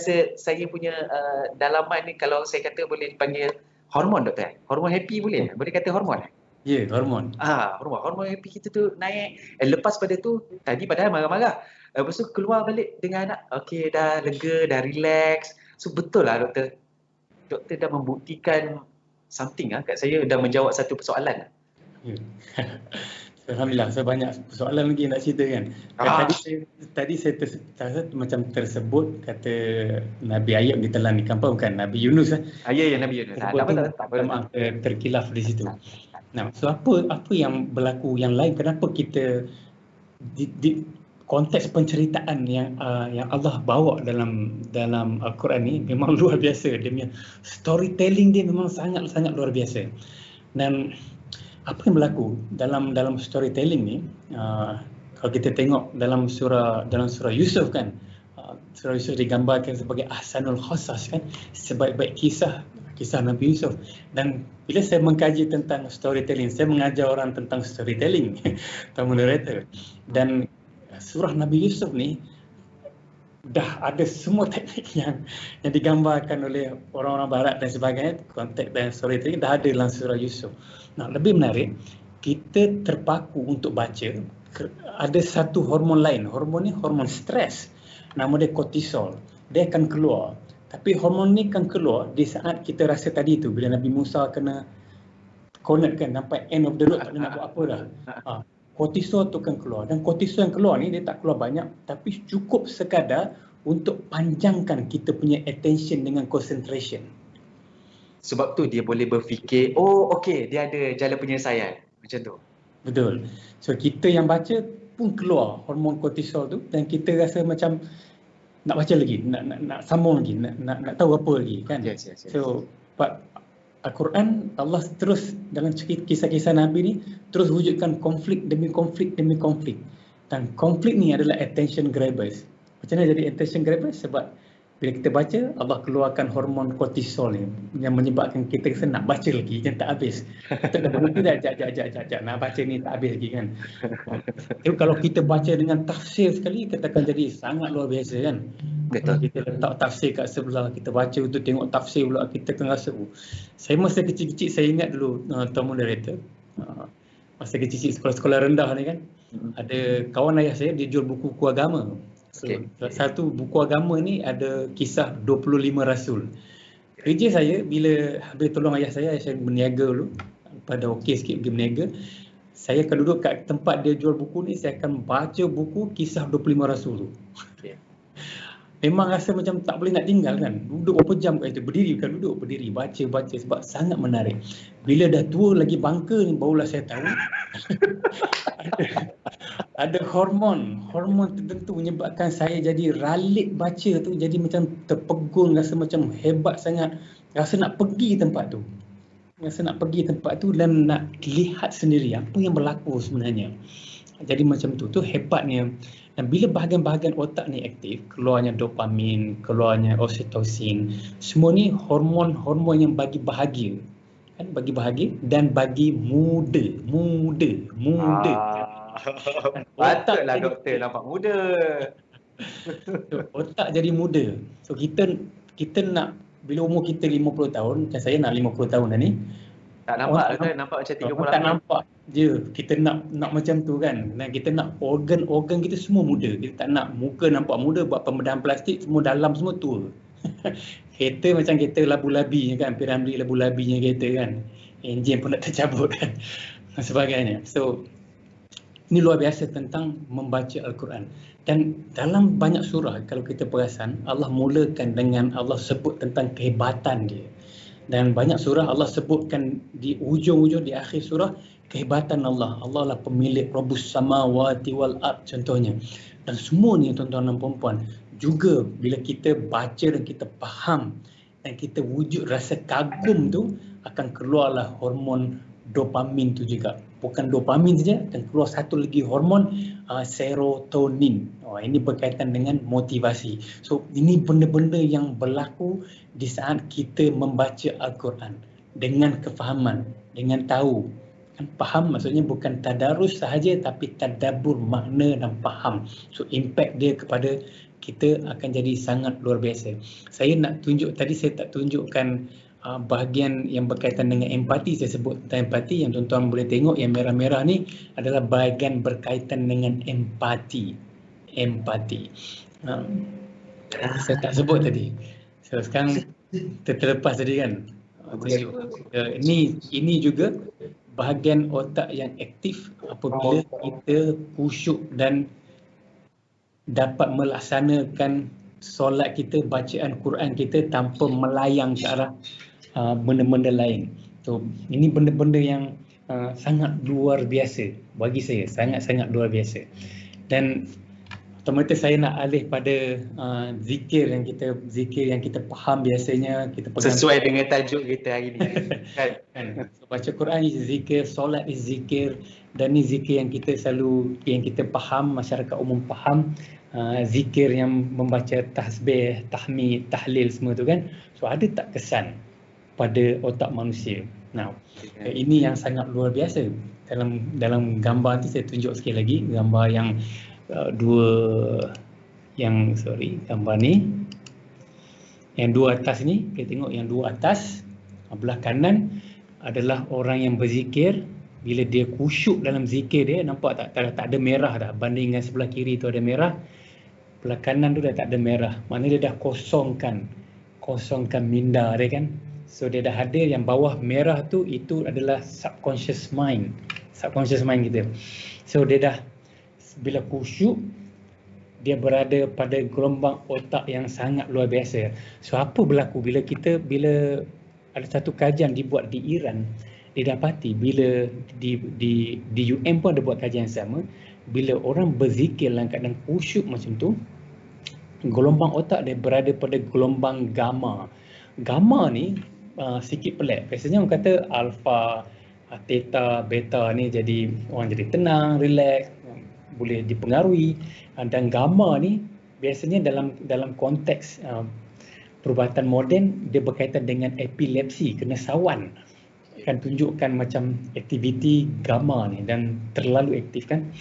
dalaman ni, kalau saya kata boleh dipanggil hormon doktor. Hormon happy boleh? Boleh kata hormon? Ya, hormon. Hormon happy kita tu naik. Lepas pada tu, tadi padahal marah-marah. Lepas tu keluar balik dengan anak, okey dah lega, dah relax. So betul lah doktor. Doktor dah membuktikan something kat saya, dah menjawab satu persoalan. Alhamdulillah, saya banyak soalan lagi nak cerita kan. Tadi saya macam tersebut kata Nabi Ayub ditelan ikan paus, bukan Nabi Yunus kan? Ya, Nabi Yunus. Terkilaf di situ. Nah, so apa yang berlaku yang lain? Kenapa kita di konteks penceritaan yang Allah bawa dalam Al-Quran ni memang luar biasa. Dia punya storytelling dia memang sangat luar biasa. Dan apa yang berlaku dalam storytelling ni, kalau kita tengok dalam surah Yusuf kan, surah Yusuf digambarkan sebagai ahsanul qasas kan, sebaik-baik kisah Nabi Yusuf. Dan bila saya mengkaji tentang storytelling, saya mengajar orang tentang storytelling, Tuan Moderator. Dan surah Nabi Yusuf ni dah ada semua teknik yang digambarkan oleh orang-orang barat dan sebagainya, konteks dan storytelling dah ada dalam surah Yusuf. Nah, lebih menarik, kita terpaku untuk baca, ada satu hormon lain. Hormon ni hormon stres. Nama dia kortisol. Dia akan keluar. Tapi hormon ni akan keluar di saat kita rasa tadi tu, bila Nabi Musa kena cornered kan, sampai end of the road, tak ada nak buat apa dah. Kortisol tu akan keluar. Dan kortisol yang keluar ni, dia tak keluar banyak, tapi cukup sekadar untuk panjangkan kita punya attention dengan concentration. Sebab tu dia boleh berfikir, okey, dia ada jalan penyelesaian. Macam tu. Betul. So kita yang baca pun keluar hormon kortisol tu, dan kita rasa macam nak baca lagi, nak sambung lagi, nak tahu apa lagi kan. Yes. So Al-Quran, Allah terus dalam kisah-kisah Nabi ni terus wujudkan konflik demi konflik demi konflik. Dan konflik ni adalah attention grabbers. Macam mana jadi attention grabbers? Sebab bila kita baca, Allah keluarkan hormon kortisol ni yang menyebabkan kita rasa nak baca lagi, yang tak habis. Kita dah berhenti dah, jap, nak baca ni tak habis lagi kan. Kalau kita baca dengan tafsir sekali, kita akan jadi sangat luar biasa kan. Betul. Kita letak tafsir kat sebelah, kita baca untuk tengok tafsir pula, kita akan rasa saya masa kecil-kecil, saya ingat dulu Tuan Moderator, masa kecil-kecil sekolah-sekolah rendah ni kan, ada kawan ayah saya, dia jual buku agama. So, salah satu buku agama ni ada kisah 25 Rasul. Kerja saya bila habis tolong ayah saya berniaga dulu, pada okey sikit pergi berniaga, saya akan duduk kat tempat dia jual buku ni, saya akan baca buku kisah 25 Rasul tu. Memang rasa macam tak boleh nak tinggal kan. Duduk berapa jam kat itu, berdiri bukan duduk, berdiri baca sebab sangat menarik. Bila dah tua lagi bangka ni barulah saya tahu ada hormon tertentu menyebabkan saya jadi ralik baca tu, jadi macam terpegun, rasa macam hebat sangat, rasa nak pergi tempat tu. Dan nak lihat sendiri apa yang berlaku sebenarnya. Jadi macam tu hebatnya. Dan bila bahagian-bahagian otak ni aktif, keluarnya dopamin, keluarnya oksitosin, semua ni hormon-hormon yang bagi bahagia. Kan, bagi bahagia dan bagi muda. Patutlah doktor nampak muda. Otak jadi muda. So kita nak, bila umur kita 50 tahun, macam saya nak 50 tahun dah ni, tak nampak kan, nampak macam 30 tak nampak je. Kita nak macam tu kan. Dan kita nak organ kita semua muda. Kita tak nak muka nampak muda, buat pembedahan plastik, semua dalam semua tua. Kereta macam kereta labu-labi kan, Piramli labu-labinya kereta kan, enjin pun nak tercabut kan, dan sebagainya. So ini luar biasa tentang membaca Al-Quran. Dan dalam banyak surah, kalau kita perasan, Allah mulakan dengan Allah sebut tentang kehebatan dia. Dan banyak surah Allah sebutkan di ujung-ujung, di akhir surah, kehebatan Allah. Allah lah pemilik Rabbus Samawati wal Ard contohnya. Dan semua ni tuan-tuan dan puan-puan, juga bila kita baca dan kita faham dan kita wujud rasa kagum tu, akan keluarlah hormon dopamin tu juga. Bukan dopamin saja, dan keluar satu lagi hormon serotonin. Ini berkaitan dengan motivasi. So ini benda-benda yang berlaku di saat kita membaca Al-Quran dengan kefahaman, dengan tahu. Faham maksudnya bukan tadarus sahaja, tapi tadabbur makna dan faham. So impact dia kepada kita akan jadi sangat luar biasa. Saya nak tunjuk, tadi saya tak tunjukkan bahagian yang berkaitan dengan empati. Saya sebut tentang empati, yang tuan-tuan boleh tengok yang merah-merah ni adalah bahagian berkaitan dengan empati. Saya tak sebut tadi. So sekarang terlepas tadi kan. Ini juga bahagian otak yang aktif apabila kita khusyuk dan dapat melaksanakan solat kita, bacaan Quran kita tanpa melayang ke arah benda-benda lain. So ini benda-benda yang sangat luar biasa bagi saya, sangat-sangat luar biasa. Dan otomatis saya nak alih pada zikir yang kita faham biasanya, kita pegang sesuai dengan tajuk kita hari ni. Kan? So, baca Quran is zikir, solat is zikir, dan ni zikir yang kita faham, masyarakat umum faham. Zikir yang membaca tasbih, tahmid, tahlil semua tu kan. So ada tak kesan pada otak manusia? Now, ini yang sangat luar biasa. Dalam gambar tu saya tunjuk sekali lagi gambar yang gambar ni. Yang dua atas ni, kita tengok yang dua atas, belah kanan adalah orang yang berzikir. Bila dia khusyuk dalam zikir dia, nampak tak ada merah dah. Banding dengan sebelah kiri tu ada merah, belah kanan tu dah tak ada merah. Maknanya dia dah kosongkan minda dia kan. So dia dah hadir, yang bawah merah tu itu adalah subconscious mind kita. So dia dah, bila khusyuk, dia berada pada gelombang otak yang sangat luar biasa. So apa berlaku bila ada satu kajian dibuat di Iran, didapati bila di UM pun ada buat kajian yang sama, bila orang berzikir dalam keadaan khusyuk macam tu, gelombang otak dia berada pada gelombang gamma. Gamma ni sikit pelik. Biasanya orang kata alfa, theta, beta ni jadi orang jadi tenang, relax, boleh dipengaruhi. Dan gamma ni biasanya dalam konteks perubatan moden dia berkaitan dengan epilepsi, kena sawan. Akan tunjukkan macam aktiviti gamma ni dan terlalu aktif kan.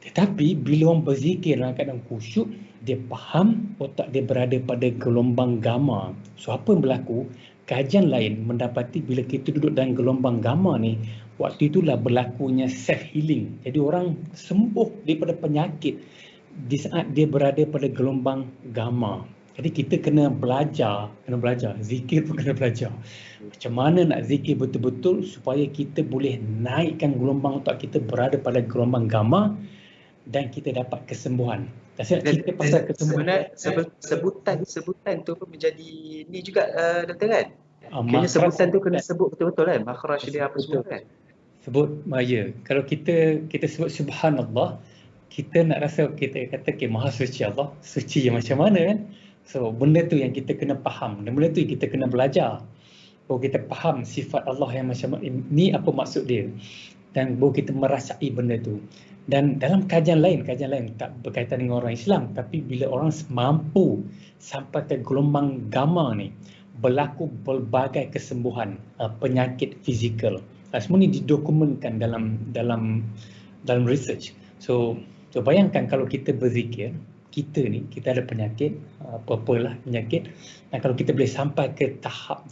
Tetapi bila orang berzikir dalam keadaan khusyuk, dia faham otak dia berada pada gelombang gamma. So apa yang berlaku? Kajian lain mendapati bila kita duduk dalam gelombang gamma ni, waktu itulah berlakunya self healing. Jadi orang sembuh daripada penyakit di saat dia berada pada gelombang gamma. Jadi kita kena belajar, zikir pun kena belajar. Macam mana nak zikir betul-betul supaya kita boleh naikkan gelombang otak kita berada pada gelombang gamma dan kita dapat kesembuhan. Kita pasal kesembuhan. Sebutan tu pun menjadi ni juga doktor kan? Kena sebutan tu kena sebut betul-betul kan? Makhraj dia apa semua kan? Sebut, ya. Kalau kita sebut subhanallah, kita nak rasa kita kata maha suci Allah, suci yang macam mana kan? So benda tu yang kita kena faham, dan benda tu yang kita kena belajar. Baru kita faham sifat Allah yang macam ni, apa maksud dia, dan baru kita merasai benda tu. Dan dalam kajian lain tak berkaitan dengan orang Islam, tapi bila orang mampu sampai ke gelombang gamma ni, berlaku berbagai kesembuhan penyakit fizikal. Semua ni didokumentkan dalam research. So bayangkan kalau kita berzikir, kita ada penyakit, apa-apalah penyakit, dan kalau kita boleh sampai ke tahap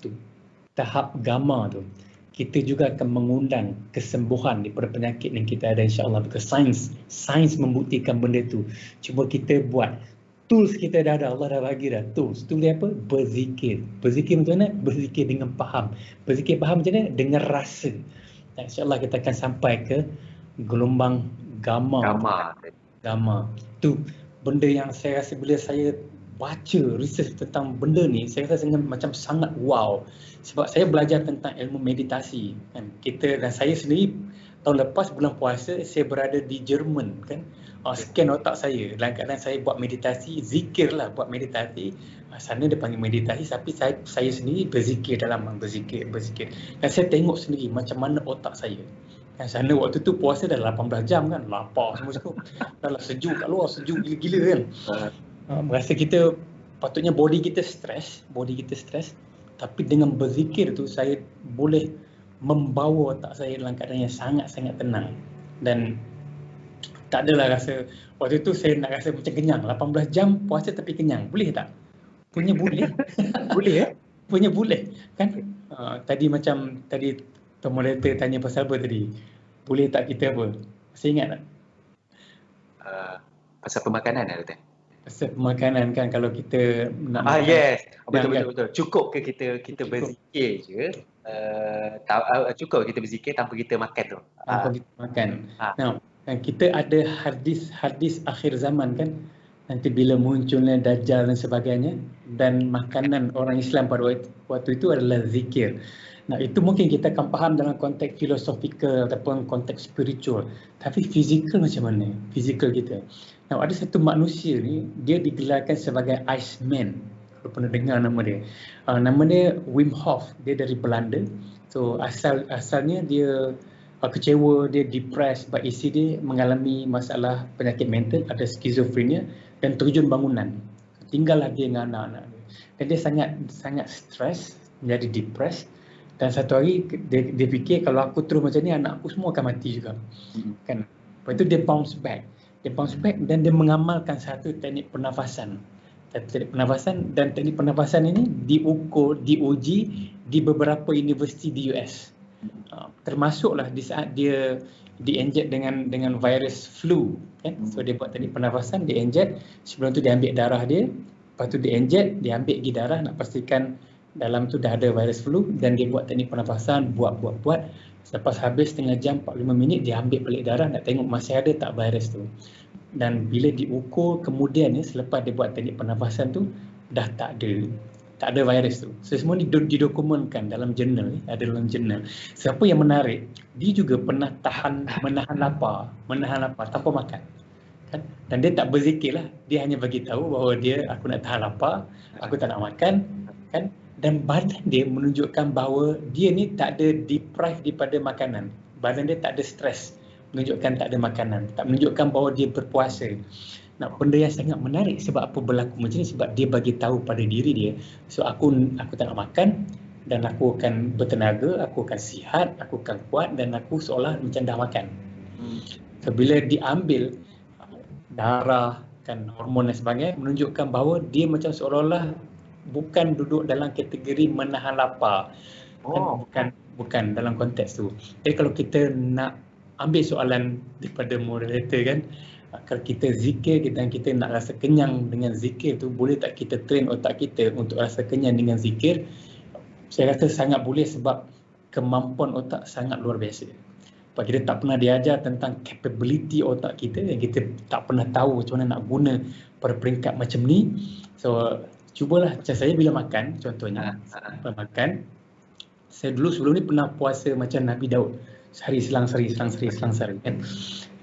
gamma tu, kita juga akan mengundang kesembuhan daripada penyakit yang kita ada, insya-Allah. Because sains membuktikan benda tu. Cuma kita buat, tools kita dah ada, Allah dah bagi dah tools. Tools dia apa? Berzikir macam mana? Berzikir dengan faham. Berzikir faham macam mana? Dengan rasa. Dan insya-Allah kita akan sampai ke gelombang gamma. Tu benda yang saya rasa bila saya baca research tentang benda ni, saya rasa macam sangat wow. Sebab saya belajar tentang ilmu meditasi kan. Dan saya sendiri tahun lepas bulan puasa saya berada di Jerman kan. Scan otak saya dalam keadaan saya buat meditasi, zikir lah, buat meditasi. Sana dia panggil meditasi, tapi saya sendiri berzikir berzikir. Dan saya tengok sendiri macam mana otak saya. Kan sana waktu tu puasa dah 18 jam kan, lapar semua cukup. Dah sejuk kat luar, sejuk gila-gila kan. Rasa kita patutnya body kita stres, tapi dengan berzikir tu saya boleh membawa otak saya dalam keadaan yang sangat-sangat tenang. Dan tak adalah rasa, waktu tu saya nak rasa macam kenyang, 18 jam puasa tapi kenyang, boleh tak? Punya boleh. Punya boleh kan. Tadi moderator tanya pasal apa tadi? Boleh tak kita apa? Masih ingat tak? Pasal pemakanan ada tak? Pasal pemakanan kan, kalau kita nak makan, yes, betul. Cukup ke kita berzikir je? Cukup kita berzikir tanpa kita makan tu? Tanpa kita makan. Nah, kita ada hadis akhir zaman kan, nanti bila munculnya Dajjal dan sebagainya, dan makanan orang Islam pada waktu itu adalah zikir. Nah, itu mungkin kita akan faham dalam konteks filosofikal ataupun konteks spiritual. Tapi fizikal macam mana? Fizikal kita. Nah, ada satu manusia ni, dia digelarkan sebagai Iceman. Kalau pernah dengar nama dia. Nama dia Wim Hof. Dia dari Belanda. So asalnya dia kecewa, dia depressed sebab isteri dia mengalami masalah penyakit mental, ada skizofrenia dan terjun bangunan. Tinggallah dia dengan anak-anak dia. Dan dia sangat stres, menjadi depressed. Dan satu hari dia fikir, kalau aku terus macam ni, anak aku semua akan mati juga. Kan? Lepas itu dia bounce back dan dia mengamalkan satu teknik pernafasan. Dan teknik pernafasan ini diuji di beberapa universiti di US. Termasuklah di saat dia di-inject dengan virus flu kan. So dia buat teknik pernafasan, dia inject, sebelum tu dia ambil darah dia, lepas tu dia inject, dia ambil pergi darah nak pastikan dalam tu dah ada virus flu, dan dia buat teknik pernafasan, buat. Selepas habis setengah jam, 45 minit, dia ambil balik darah nak tengok masih ada tak virus tu. Dan bila diukur kemudian ni, selepas dia buat teknik pernafasan tu, dah tak ada virus tu. So semua ni didokumentkan dalam jurnal ni, ada dalam jurnal. Siapa yang menarik, dia juga pernah menahan lapar tanpa makan. Kan? Dan dia tak berzikir lah, dia hanya bagi tahu bahawa aku nak tahan lapar, aku tak nak makan, kan? dan badan dia menunjukkan bahawa dia ni tak ada deprive daripada makanan. Badan dia tak ada stres, menunjukkan tak ada makanan, tak menunjukkan bahawa dia berpuasa. Nah, benda yang sangat menarik sebab apa berlaku macam ni, sebab dia bagi tahu pada diri dia, so aku tak nak makan dan aku akan bertenaga, aku akan sihat, aku akan kuat dan aku seolah macam dah makan. So bila diambil darah kan, hormon dan sebagainya, menunjukkan bahawa dia macam seolah-olah bukan duduk dalam kategori menahan lapar. Bukan dalam konteks tu. Jadi kalau kita nak ambil soalan daripada moderator kan, kalau kita zikir dan kita nak rasa kenyang dengan zikir tu, boleh tak kita train otak kita untuk rasa kenyang dengan zikir? Saya rasa sangat boleh, sebab kemampuan otak sangat luar biasa. Sebab kita tak pernah diajar tentang capability otak kita, dan kita tak pernah tahu macam mana nak guna pada peringkat macam ni. So cubalah, macam saya bila makan contohnya, bila makan, saya dulu sebelum ni pernah puasa macam Nabi Daud, sehari selang sehari kan.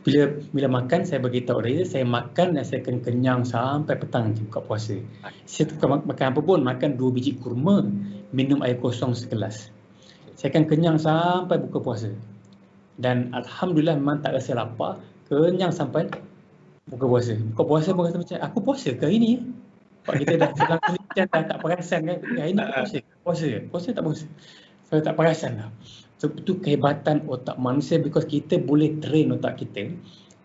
Bila makan, saya bagi tahu dia, saya makan dan saya akan kenyang sampai petang buka puasa. Saya tukar makan apa pun, makan 2 biji kurma, minum air kosong segelas, saya akan kenyang sampai buka puasa. Dan alhamdulillah memang tak rasa lapar, kenyang sampai buka puasa. Buka puasa pun rasa macam, aku puasa ke hari ni? Sebab kita dah selang macam tak perasan kan, hari ni puasa tak puasa. So tak perasan lah. So itu kehebatan otak manusia, because kita boleh train otak kita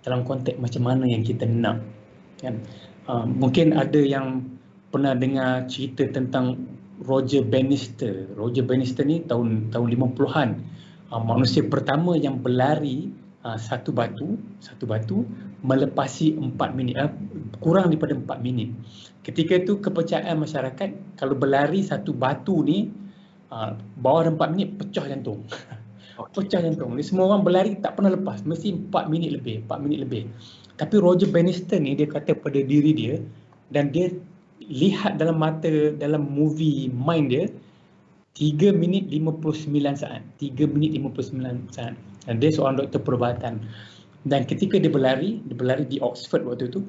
dalam konteks macam mana yang kita nak kan. Mungkin ada yang pernah dengar cerita tentang Roger Bannister. Roger Bannister ni tahun 50-an, manusia pertama yang berlari satu batu melepasi 4 minit, kurang daripada 4 minit. Ketika itu kepercayaan masyarakat, kalau berlari satu batu ni bawah 4 minit pecah jantung. Pecah jantung. Ni semua orang berlari tak pernah lepas, mesti 4 minit lebih. Tapi Roger Bannister ni, dia kata pada diri dia, dan dia lihat dalam movie mind dia, 3 minit 59 saat. Dan dia seorang doktor perubatan. Dan ketika dia berlari di Oxford waktu tu,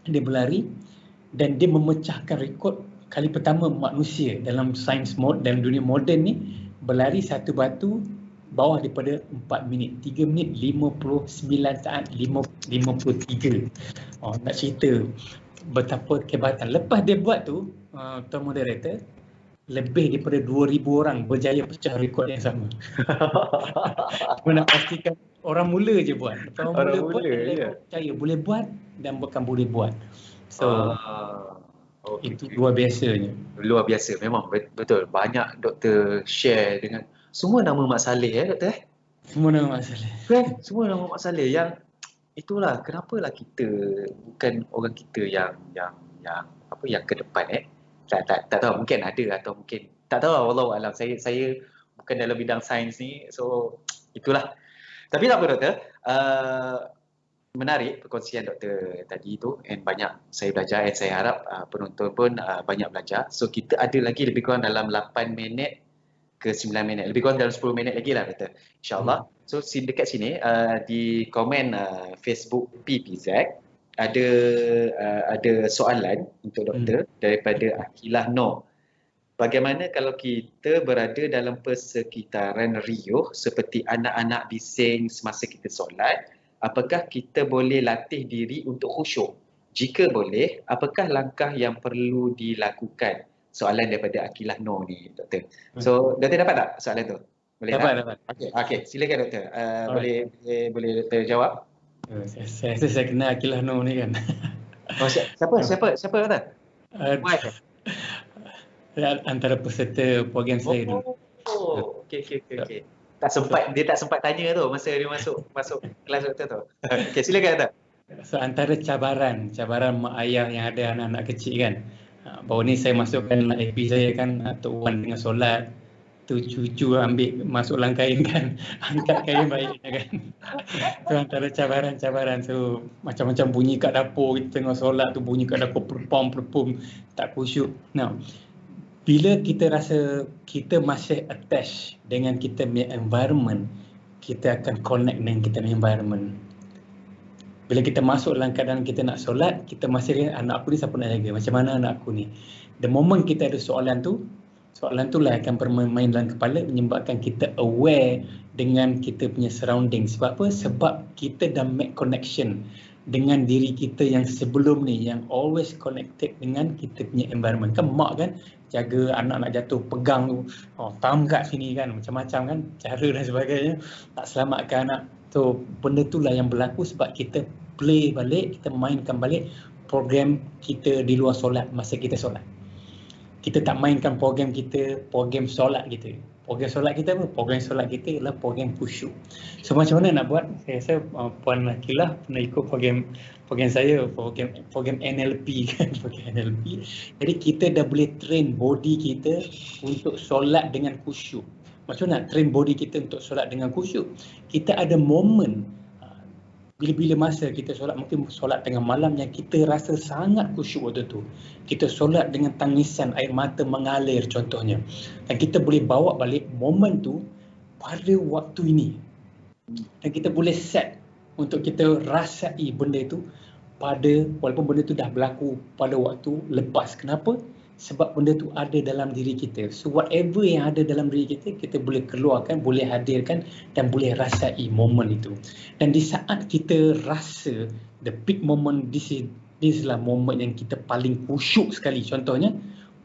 dia berlari dan dia memecahkan rekod kali pertama manusia dalam sains dalam dunia moden ni berlari satu batu bawah daripada 4 minit. 3 minit 59 saat 53. Nak cerita betapa kehebatan. Lepas dia buat tu, Tuan Moderator, lebih daripada 2,000 orang berjaya pecah rekod yang sama. Aku nak pastikan orang mula je buat. Orang mula buat, percaya boleh buat dan bukan boleh buat. So itu luar biasanya. Luar biasa memang, betul. Banyak doktor share dengan semua nama Mak Saleh doktor Semua nama Mak Saleh. Kan? Semua nama Mak Saleh. Yang itulah kenapalah kita bukan orang kita yang ke depan tak tahu, mungkin ada atau mungkin tak tahu, wallahu alam. Saya bukan dalam bidang sains ni, so itulah. Tapi tak apa doktor, menarik perkongsian doktor tadi tu, and banyak saya belajar, and saya harap penonton pun banyak belajar. So kita ada lagi lebih kurang dalam 8 minit ke 9 minit, lebih kurang dalam 10 minit lagi lah doktor, insyaAllah. So dekat sini di komen Facebook PPZ ada soalan untuk doktor daripada Akilah Noh. Bagaimana kalau kita berada dalam persekitaran riuh seperti anak-anak bising semasa kita solat, apakah kita boleh latih diri untuk khusyuk? Jika boleh, apakah langkah yang perlu dilakukan? Soalan daripada Akilah Noh ni doktor. So doktor dapat tak soalan tu? Boleh dapat. Okey, silakan doktor. Boleh doktor jawab? Saya rasa saya kenal Akilah Noh ni kan. Siapa kata? Antara peserta program saya dulu. Okey. Dia tak sempat tanya tu masa dia masuk kelas doktor tu. Okey, silakan doktor. So antara cabaran mak ayah yang ada anak-anak kecil kan. Baru ni saya masukkan dalam AP saya kan, Tok Wan dengan solat, tu cucu ambil masuk dalam kain kan, angkat kain baiknya kan. Tu antara cabaran. So macam-macam bunyi kat dapur, kita tengah solat tu bunyi kat dapur perpom, tak khusyuk. Now, bila kita rasa kita masih attached dengan kita punya environment, kita akan connect dengan kita punya environment. Bila kita masuk dalam keadaan kita nak solat, kita masih anak aku ni siapa nak jaga? Macam mana anak aku ni? The moment kita ada soalan tu, Soalan tu lah akan bermain dalam kepala, menyebabkan kita aware dengan kita punya surrounding. Sebab apa? Sebab kita dah make connection dengan diri kita yang sebelum ni, yang always connected dengan kita punya environment. Kan mak kan jaga anak nak jatuh, pegang tu, tam kat sini kan, macam-macam kan cara dan sebagainya, tak selamatkan anak. So benda tu lah yang berlaku sebab kita play balik, kita mainkan balik program kita di luar solat masa kita solat. Kita tak mainkan program kita, program solat kita. Program solat kita apa? Program solat kita adalah program khusyuk. So macam mana nak buat? Saya rasa Puan Akilah pernah ikut program saya, program NLP kan, program NLP. Jadi kita dah boleh train body kita untuk solat dengan khusyuk. Macam mana nak train body kita untuk solat dengan khusyuk? Kita ada momen bila-bila masa kita solat, mungkin solat tengah malam yang kita rasa sangat khusyuk waktu tu. Kita solat dengan tangisan, air mata mengalir contohnya. Dan kita boleh bawa balik momen tu pada waktu ini. Dan kita boleh set untuk kita rasai benda itu walaupun benda tu dah berlaku pada waktu lepas. Kenapa? Sebab benda tu ada dalam diri kita. So whatever yang ada dalam diri kita, kita boleh keluarkan, boleh hadirkan dan boleh rasai momen itu. Dan di saat kita rasa the peak moment, this lah momen yang kita paling khusyuk sekali. Contohnya,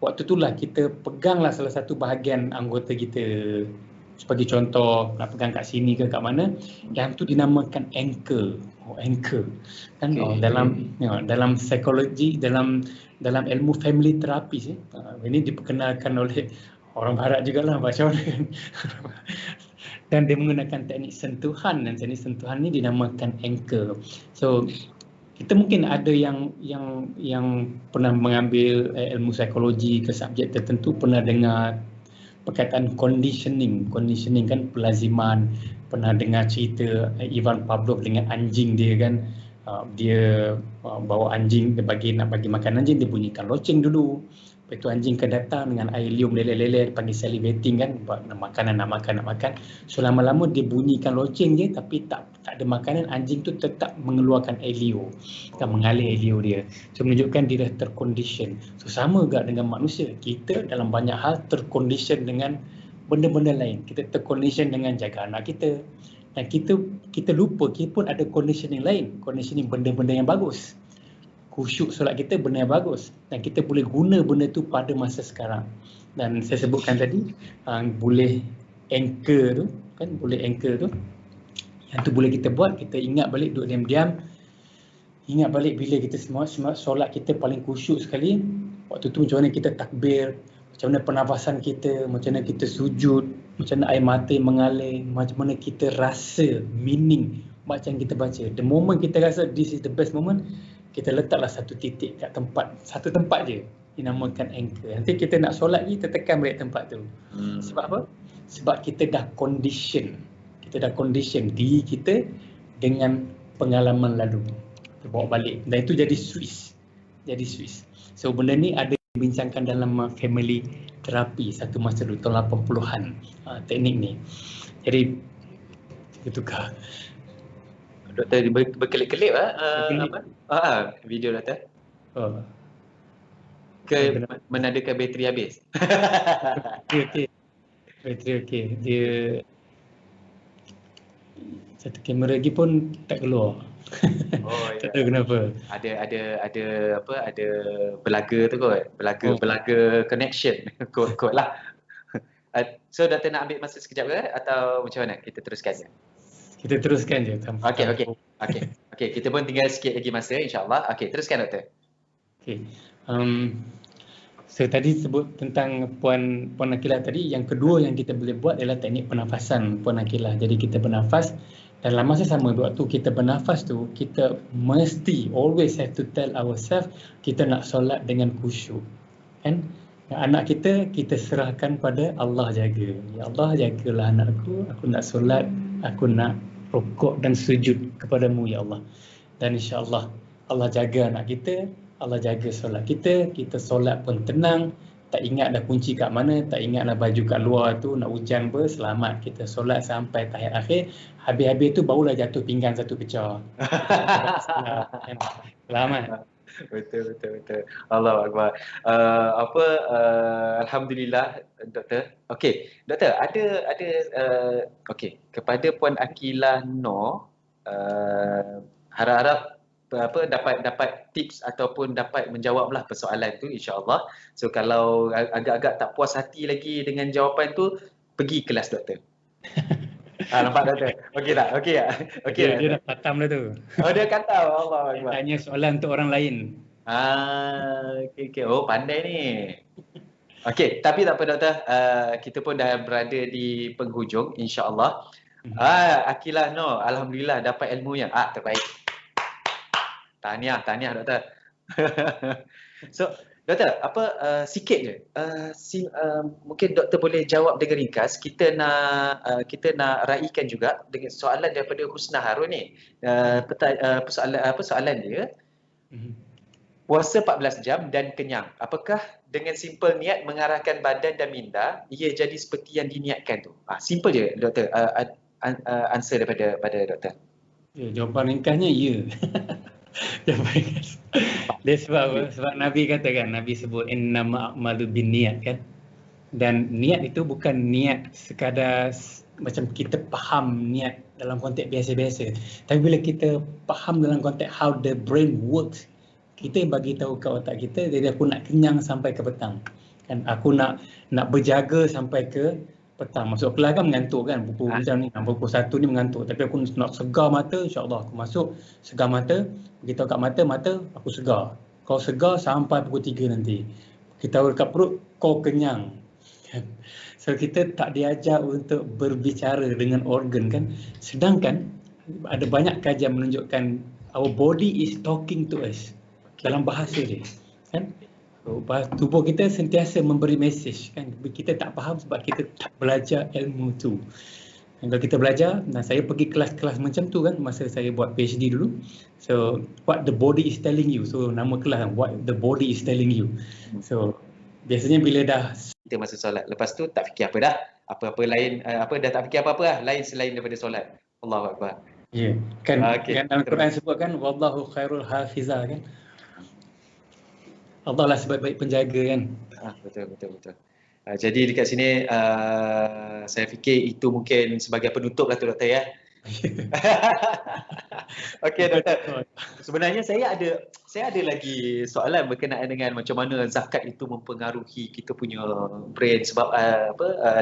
waktu itulah kita peganglah salah satu bahagian anggota kita. Sebagai contoh, nak pegang kat sini ke kat mana, yang tu dinamakan anchor. Anchor. Kan dalam psikologi, dalam ilmu family therapy, ini diperkenalkan oleh orang barat jugalah, macam mana. Dan dia menggunakan teknik sentuhan, dan teknik sentuhan ni dinamakan anchor. So kita mungkin ada yang pernah mengambil ilmu psikologi ke subjek tertentu, pernah dengar perkataan conditioning kan, pelaziman. Pernah dengar cerita Ivan Pavlov dengan anjing dia kan, dia bawa anjing, dia nak bagi makan anjing, dia bunyikan loceng dulu. Lepas tu anjing akan datang dengan air lium leleh-leleh, dia panggil salivating kan, buat nak makan. So lama-lama dia bunyikan loceng je, tapi tak ada makanan, anjing tu tetap mengeluarkan air liur, tak mengalir air liur dia. So menunjukkan dia dah tercondition. So sama juga dengan manusia, kita dalam banyak hal tercondition dengan benda-benda lain. Kita tercondition dengan jaga anak kita, dan kita lupa kita pun ada conditioning lain, conditioning benda-benda yang bagus. Khusyuk solat kita benda yang bagus, dan kita boleh guna benda tu pada masa sekarang. Dan saya sebutkan tadi, boleh anchor tu kan, yang tu boleh kita buat. Kita ingat balik, duduk diam-diam, ingat balik bila kita semua solat kita paling khusyuk sekali. Waktu tu macam mana kita takbir, macam mana pernafasan kita, macam mana kita sujud, macam mana air mata mengalir, macam mana kita rasa meaning bacaan kita baca. The moment kita rasa this is the best moment, kita letaklah satu titik kat satu tempat je, dinamakan anchor. Nanti kita nak solat lagi, kita tekan balik tempat tu. Sebab apa? Sebab kita dah condition diri kita dengan pengalaman lalu. Kita bawa balik, dan itu jadi switch. So benda ni ada dibincangkan dalam family terapi satu masa dulu, tahun 80-an, teknik ni. Jadi kita tukar. Doktor berkelip-kelip video doktor. Ke menandakan bateri habis. Okey. Bateri okey. Dia satu kamera lagi pun tak keluar. Tak tahu kenapa. Ada belaga tu kot. Belaga connection. Kot lah. So doktor nak ambil masa sekejap ke, atau macam mana? Kita teruskan je. Kita teruskan je. Okey. Kita pun tinggal sikit lagi masa, insya-Allah. Okey, teruskan doktor. Okey. So tadi sebut tentang Puan Akilah tadi, yang kedua yang kita boleh buat adalah teknik pernafasan Puan Akilah. Jadi kita bernafas, dan dalam masa sama waktu kita bernafas tu, kita mesti always have to tell ourselves kita nak solat dengan khusyuk. Kan? Anak kita serahkan pada Allah jaga. Ya Allah, jagalah anakku, aku nak solat, aku nak rukuk dan sujud kepadamu ya Allah. Dan insya-Allah Allah jaga anak kita, Allah jaga solat kita solat pun tenang, tak ingat dah kunci kat mana, tak ingat dah baju kat luar tu nak hujan apa, selamat kita solat sampai tahiyat akhir. Habis-habis tu barulah jatuh pinggan satu pecah. Selamat. Betul. Allahu Akbar. Alhamdulillah, Doktor. Okey, Doktor, ada okey, kepada Puan Akilah Noor, harap-harap dapat tips ataupun dapat menjawablah persoalan tu, insya-Allah. So kalau agak-agak tak puas hati lagi dengan jawapan tu, pergi kelas doktor. Nampak doktor? Okey tak? Okey tak? Okey tak? Dia dah khatam dah tu. Oh, dia kata Allah Akbar. Tanya soalan untuk orang lain. Okey. Oh, pandai ni. Okey, tapi tak apa doktor. Kita pun dah berada di penghujung, insya-Allah. Akilah Noor, alhamdulillah dapat ilmu yang terbaik. Tahniah doktor. So, doktor, sikit je. Mungkin doktor boleh jawab dengan ringkas. Kita nak raikan juga dengan soalan daripada Husna Harun ni. Soalan dia. Puasa 14 jam dan kenyang. Apakah dengan simple niat mengarahkan badan dan minda, ia jadi seperti yang diniatkan tu? Simple je doktor. Answer daripada doktor. Ya, jawapan ringkasnya ya. Jawapan ringkas. Dia sebab Nabi katakan, Nabi sebut innama a'malu binniyat kan. Dan niat itu bukan niat sekadar macam kita faham niat dalam konteks biasa-biasa. Tapi bila kita faham dalam konteks how the brain works, kita yang bagi tahu ke otak kita, jadi aku nak kenyang sampai ke petang. Kan aku nak berjaga sampai ke petang. Masuk kelas kan mengantuk kan, pukul macam ni, pukul 1 ni mengantuk. Tapi aku nak segar mata, insya-Allah aku masuk segar mata, beritahu kat mata aku segar. Kau segar sampai pukul 3 nanti. Kita tahu dekat perut kau kenyang. So kita tak diajar untuk berbicara dengan organ kan. Sedangkan ada banyak kajian menunjukkan our body is talking to us dalam bahasa dia kan. Tubuh kita sentiasa memberi mesej kan. Kita tak faham sebab kita tak belajar ilmu tu. Kalau kita belajar, saya pergi kelas-kelas macam tu kan masa saya buat PhD dulu. So what the body is telling you. So nama kelas kan, what the body is telling you. So biasanya bila dah kita masa solat, lepas tu tak fikir apa dah. Apa-apa lain, dah tak fikir apa-apa lah lain selain daripada solat. Allahu Akbar. Ya, kan dalam Quran sebut kan wallahu khairul hafizah kan. Allah lah sebaik-baik penjaga kan. Betul. Jadi dekat sini saya fikir itu mungkin sebagai penutup lah tu doktor ya. Okey doktor. Sebenarnya saya ada lagi soalan berkenaan dengan macam mana zakat itu mempengaruhi kita punya brain sebab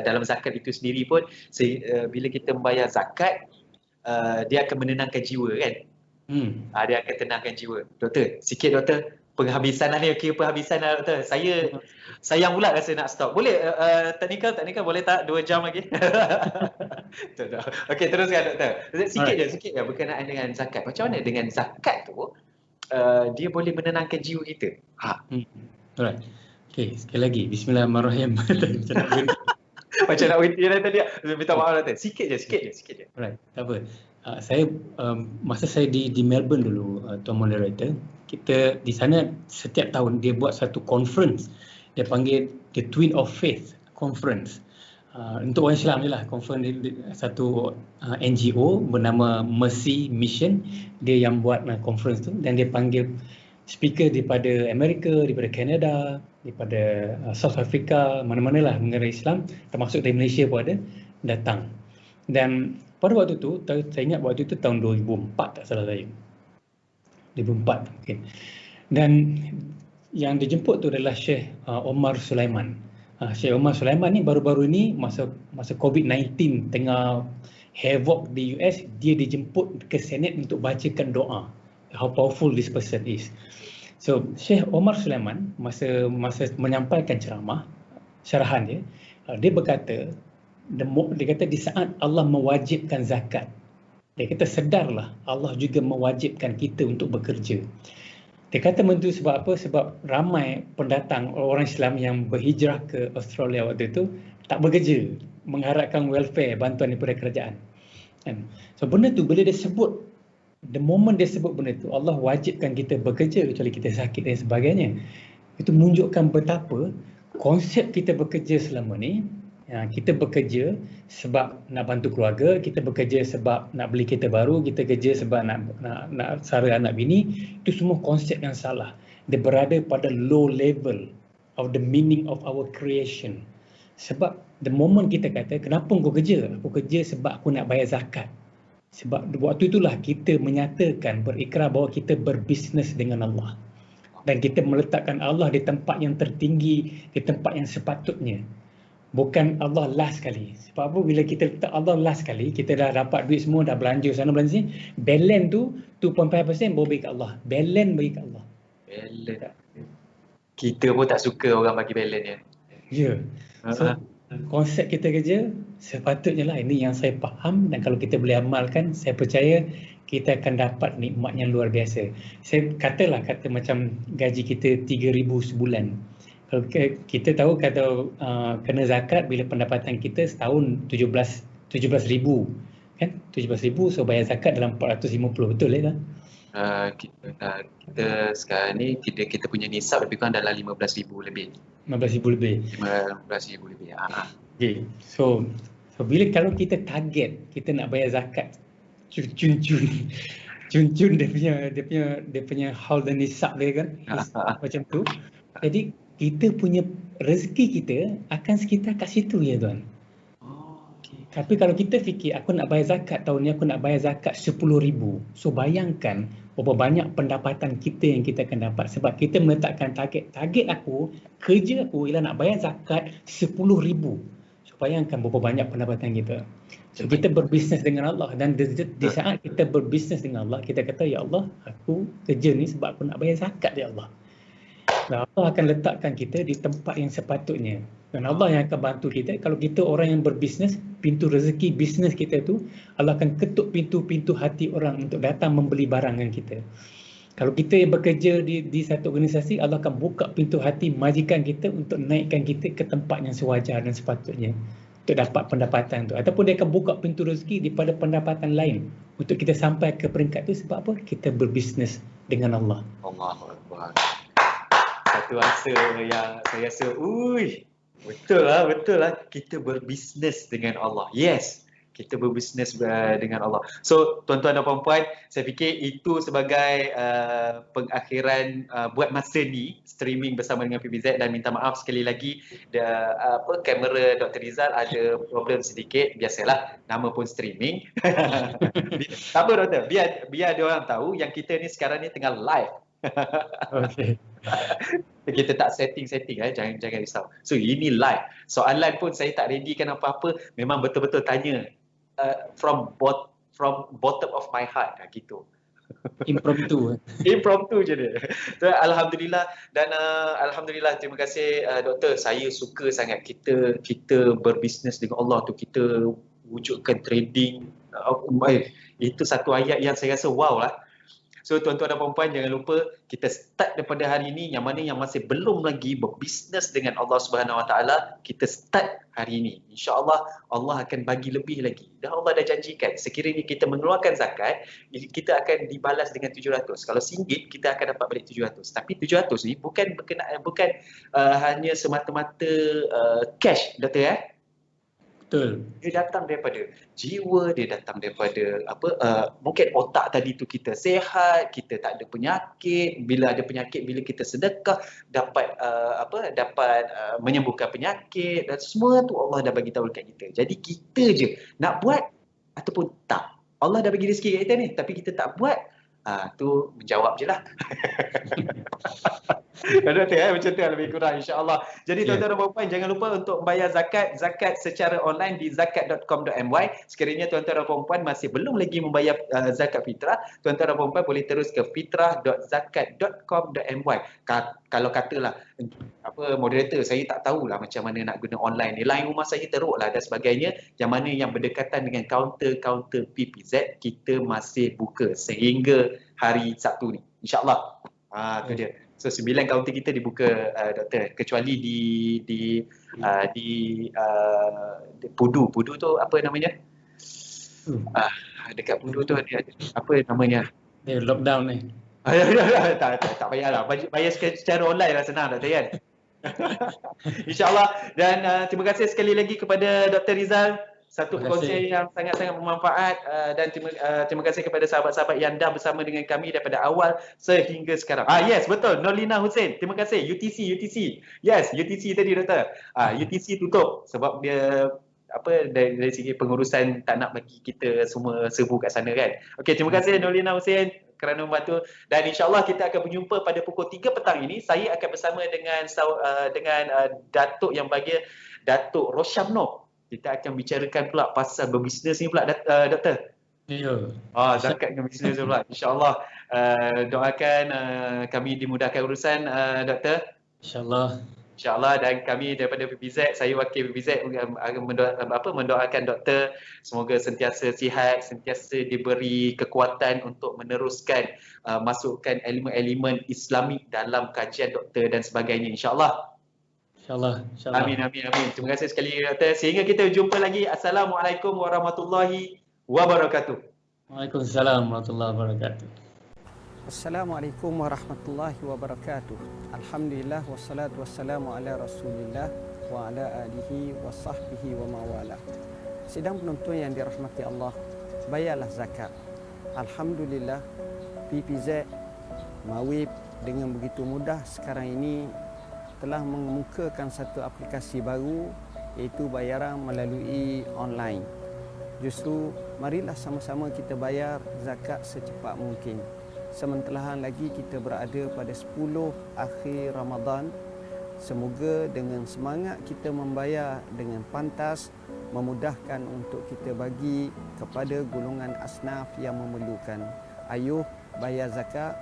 dalam zakat itu sendiri pun bila kita membayar zakat dia akan menenangkan jiwa kan. Dia akan tenangkan jiwa. Doktor, sikit doktor. Penghabisan lah ni, penghabisan lah doktor. Saya sayang pula rasa nak stop. Boleh teknikal boleh tak 2 jam lagi? Okey, teruskan doktor. Sikit je berkenaan dengan zakat. Macam mana dengan zakat tu dia boleh menenangkan jiwa kita? Alright. Okey, sekali lagi bismillahirrahmanirrahim. Macam nak berhenti dah tadi. Minta maaf doktor. Sikit je. Alright, tak apa. Saya masa saya di Melbourne dulu, Tuan Moderator, kita di sana setiap tahun dia buat satu conference. Dia panggil the Twin of Faith Conference. Untuk orang Islam je lah. Conference satu NGO bernama Mercy Mission. Dia yang buat conference tu dan dia panggil speaker daripada Amerika, daripada Canada, daripada South Africa, mana-mana lah negara Islam, termasuk dari Malaysia pun ada, datang. Dan pada waktu tu, saya ingat waktu itu tahun 2004 tak salah saya. 2004 mungkin. Dan yang dijemput tu adalah Syekh Omar Sulaiman. Syekh Omar Sulaiman ni baru-baru ni masa COVID-19 tengah havoc di US, dia dijemput ke Senate untuk bacakan doa. How powerful this person is. So Syekh Omar Sulaiman masa menyampaikan syarahan dia, dia berkata, dia kata di saat Allah mewajibkan zakat, dia kata sedarlah Allah juga mewajibkan kita untuk bekerja. Dia kata begitu sebab apa? Sebab ramai pendatang orang Islam yang berhijrah ke Australia waktu itu tak bekerja, mengharapkan welfare, bantuan daripada kerajaan. So benda tu bila dia sebut, the moment dia sebut benda tu, Allah wajibkan kita bekerja kecuali kita sakit dan sebagainya. Itu menunjukkan betapa konsep kita bekerja selama ni, kita bekerja sebab nak bantu keluarga, kita bekerja sebab nak beli kereta baru, kita kerja sebab nak sara anak bini, itu semua konsep yang salah. Dia berada pada low level of the meaning of our creation. Sebab the moment kita kata, kenapa kau kerja? Aku kerja sebab aku nak bayar zakat. Sebab waktu itulah kita menyatakan, berikrar bahawa kita berbisnes dengan Allah. Dan kita meletakkan Allah di tempat yang tertinggi, di tempat yang sepatutnya. Bukan Allah last sekali. Sebab apa? Bila kita letak Allah last sekali, kita dah dapat duit semua, dah belanja sana belanja sini, balance tu 2.5% baru bagi kat Allah. Balance bagi kat Allah. Balance. Kita pun tak suka orang bagi balance ya. Ya. So, konsep kita kerja sepatutnya lah, ini yang saya faham, dan kalau kita boleh amalkan, saya percaya kita akan dapat nikmat yang luar biasa. Saya kata macam gaji kita 3,000 sebulan. Kalau kita tahu kena zakat bila pendapatan kita setahun 17,000 kan, 17,000, so bayar zakat dalam 450, betul tak? Kita sekarang ni kita punya nisab lebih kurang dalam 15,000 lebih. 15,000 lebih. 15,000 lebih. Okay. So bila kalau kita target kita nak bayar zakat cun dia punya haul dan nisab dia kan, macam tu. Jadi kita punya rezeki kita akan sekitar kat situ ya tuan. Tapi kalau kita fikir aku nak bayar zakat tahun ni, aku nak bayar zakat 10,000. So bayangkan berapa banyak pendapatan kita yang kita akan dapat, sebab kita meletakkan target aku, kerja aku ialah nak bayar zakat 10,000. So bayangkan berapa banyak pendapatan kita. So kita berbisnes dengan Allah, dan di saat kita berbisnes dengan Allah, kita kata, ya Allah, aku kerja ni sebab aku nak bayar zakat ya Allah. Dan Allah akan letakkan kita di tempat yang sepatutnya. Dan Allah yang akan bantu kita. Kalau kita orang yang berbisnes, pintu rezeki bisnes kita tu, Allah akan ketuk pintu-pintu hati orang untuk datang membeli barangan kita. Kalau kita yang bekerja di satu organisasi, Allah akan buka pintu hati majikan kita untuk naikkan kita ke tempat yang sewajar dan sepatutnya untuk dapat pendapatan tu. Ataupun dia akan buka pintu rezeki daripada pendapatan lain untuk kita sampai ke peringkat tu. Sebab apa? Kita berbisnes dengan Allah. Allahu Akbar. Satu rasa yang saya rasa, betul lah, kita berbisnes dengan Allah. Yes, kita berbisnes dengan Allah. So tuan-tuan dan puan-puan, saya fikir itu sebagai pengakhiran buat masa ni streaming bersama dengan PBZ, dan minta maaf sekali lagi kamera Dr. Rizal ada problem sedikit, biasalah, nama pun streaming. Tak apa doktor, biar dia orang tahu yang kita ni sekarang ni tengah live. Okay. Kita tak setting jangan risau. So ini live. Soalan pun saya tak readykan apa-apa, memang betul-betul tanya from bottom of my heart gitu. Impromptu je dia. So, alhamdulillah, dan alhamdulillah, terima kasih doktor. Saya suka sangat kita berbisnes dengan Allah tu, kita wujudkan trading. Itu satu ayat yang saya rasa wow lah. So tuan-tuan dan puan-puan, jangan lupa kita start daripada hari ini, yang mana yang masih belum lagi berbisnes dengan Allah Subhanahu Wa Taala, kita start hari ini. InsyaAllah Allah akan bagi lebih lagi. Dan Allah dah janjikan, sekiranya kita mengeluarkan zakat, kita akan dibalas dengan 700. Kalau RM1, kita akan dapat balik 700. Tapi 700 ni bukan hanya semata-mata cash, doktor ya. Betul. Dia datang daripada jiwa, dia datang daripada mungkin otak tadi tu kita sihat, kita tak ada penyakit. Bila ada penyakit, bila kita sedekah, dapat menyembuhkan penyakit, dan semua tu Allah dah bagi tahu dekat kita. Jadi kita je nak buat ataupun tak. Allah dah bagi rezeki kat kita ni, tapi kita tak buat, tu menjawab je lah. Macam tu lebih kurang, insyaAllah. Jadi tuan-tuan dan puan-puan, jangan lupa untuk membayar zakat secara online di zakat.com.my. Sekiranya tuan-tuan dan puan-puan masih belum lagi membayar zakat fitrah, tuan-tuan dan puan-puan boleh terus ke fitrah.zakat.com.my. Kalau katalah moderator, saya tak tahulah macam mana nak guna online ni, line rumah saya teruk lah dan sebagainya, yang mana yang berdekatan dengan kaunter-kaunter PPZ kita masih buka sehingga hari Sabtu ni, insyaAllah. Tu dia. So 9 kaunter kita dibuka, doktor, kecuali di Pudu tu apa namanya? Dekat Pudu tu ada apa namanya? Dia lockdown ni. Tak payahlah, bayar secara online lah, senang doktor kan. InsyaAllah. Dan terima kasih sekali lagi kepada Dr. Rizal Satu Terima kasih. perkongsian yang sangat-sangat bermanfaat dan terima kasih kepada sahabat-sahabat yang dah bersama dengan kami daripada awal sehingga sekarang. Yes, betul. Nolina Hussein. Terima kasih. UTC. Yes, UTC tadi doktor. UTC tutup sebab dia dari segi pengurusan tak nak bagi kita semua serbu kat sana kan. Okey, terima kasih Nolina Hussein kerana membantu, dan insyaAllah kita akan berjumpa pada pukul 3 petang ini. Saya akan bersama dengan Datuk yang bahagia, Datuk Roshamno. Kita akan bicarakan pula pasal berbisnes ni pula, doktor. Ya. Zakat dengan bisnes pula. InsyaAllah doakan kami dimudahkan urusan, doktor. InsyaAllah, dan kami daripada PBZ, saya wakil PBZ mendoakan doktor semoga sentiasa sihat, sentiasa diberi kekuatan untuk meneruskan masukkan elemen-elemen Islamik dalam kajian doktor dan sebagainya, insyaAllah. Amin. Terima kasih sekali doktor. Sehingga kita jumpa lagi. Assalamualaikum warahmatullahi wabarakatuh. Waalaikumsalam warahmatullahi wabarakatuh. Assalamualaikum warahmatullahi wabarakatuh. Alhamdulillah wassalatu wassalamu ala Rasulillah wa ala alihi wa sahbihi wa mawala. Sidang penonton yang dirahmati Allah, bayarlah zakat. Alhamdulillah, PPZ Mawib dengan begitu mudah sekarang ini telah mengemukakan satu aplikasi baru, iaitu bayaran melalui online. Justru marilah sama-sama kita bayar zakat secepat mungkin. Sementara lagi kita berada pada 10 akhir Ramadan. Semoga dengan semangat kita membayar dengan pantas, memudahkan untuk kita bagi kepada golongan asnaf yang memerlukan. Ayuh bayar zakat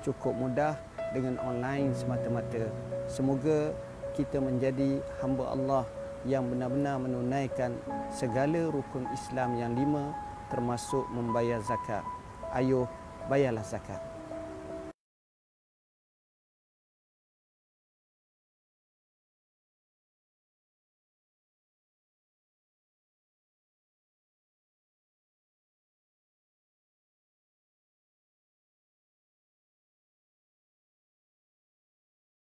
cukup mudah dengan online semata-mata. Semoga kita menjadi hamba Allah yang benar-benar menunaikan segala rukun Islam yang 5 termasuk membayar zakat. Ayuh bayarlah zakat.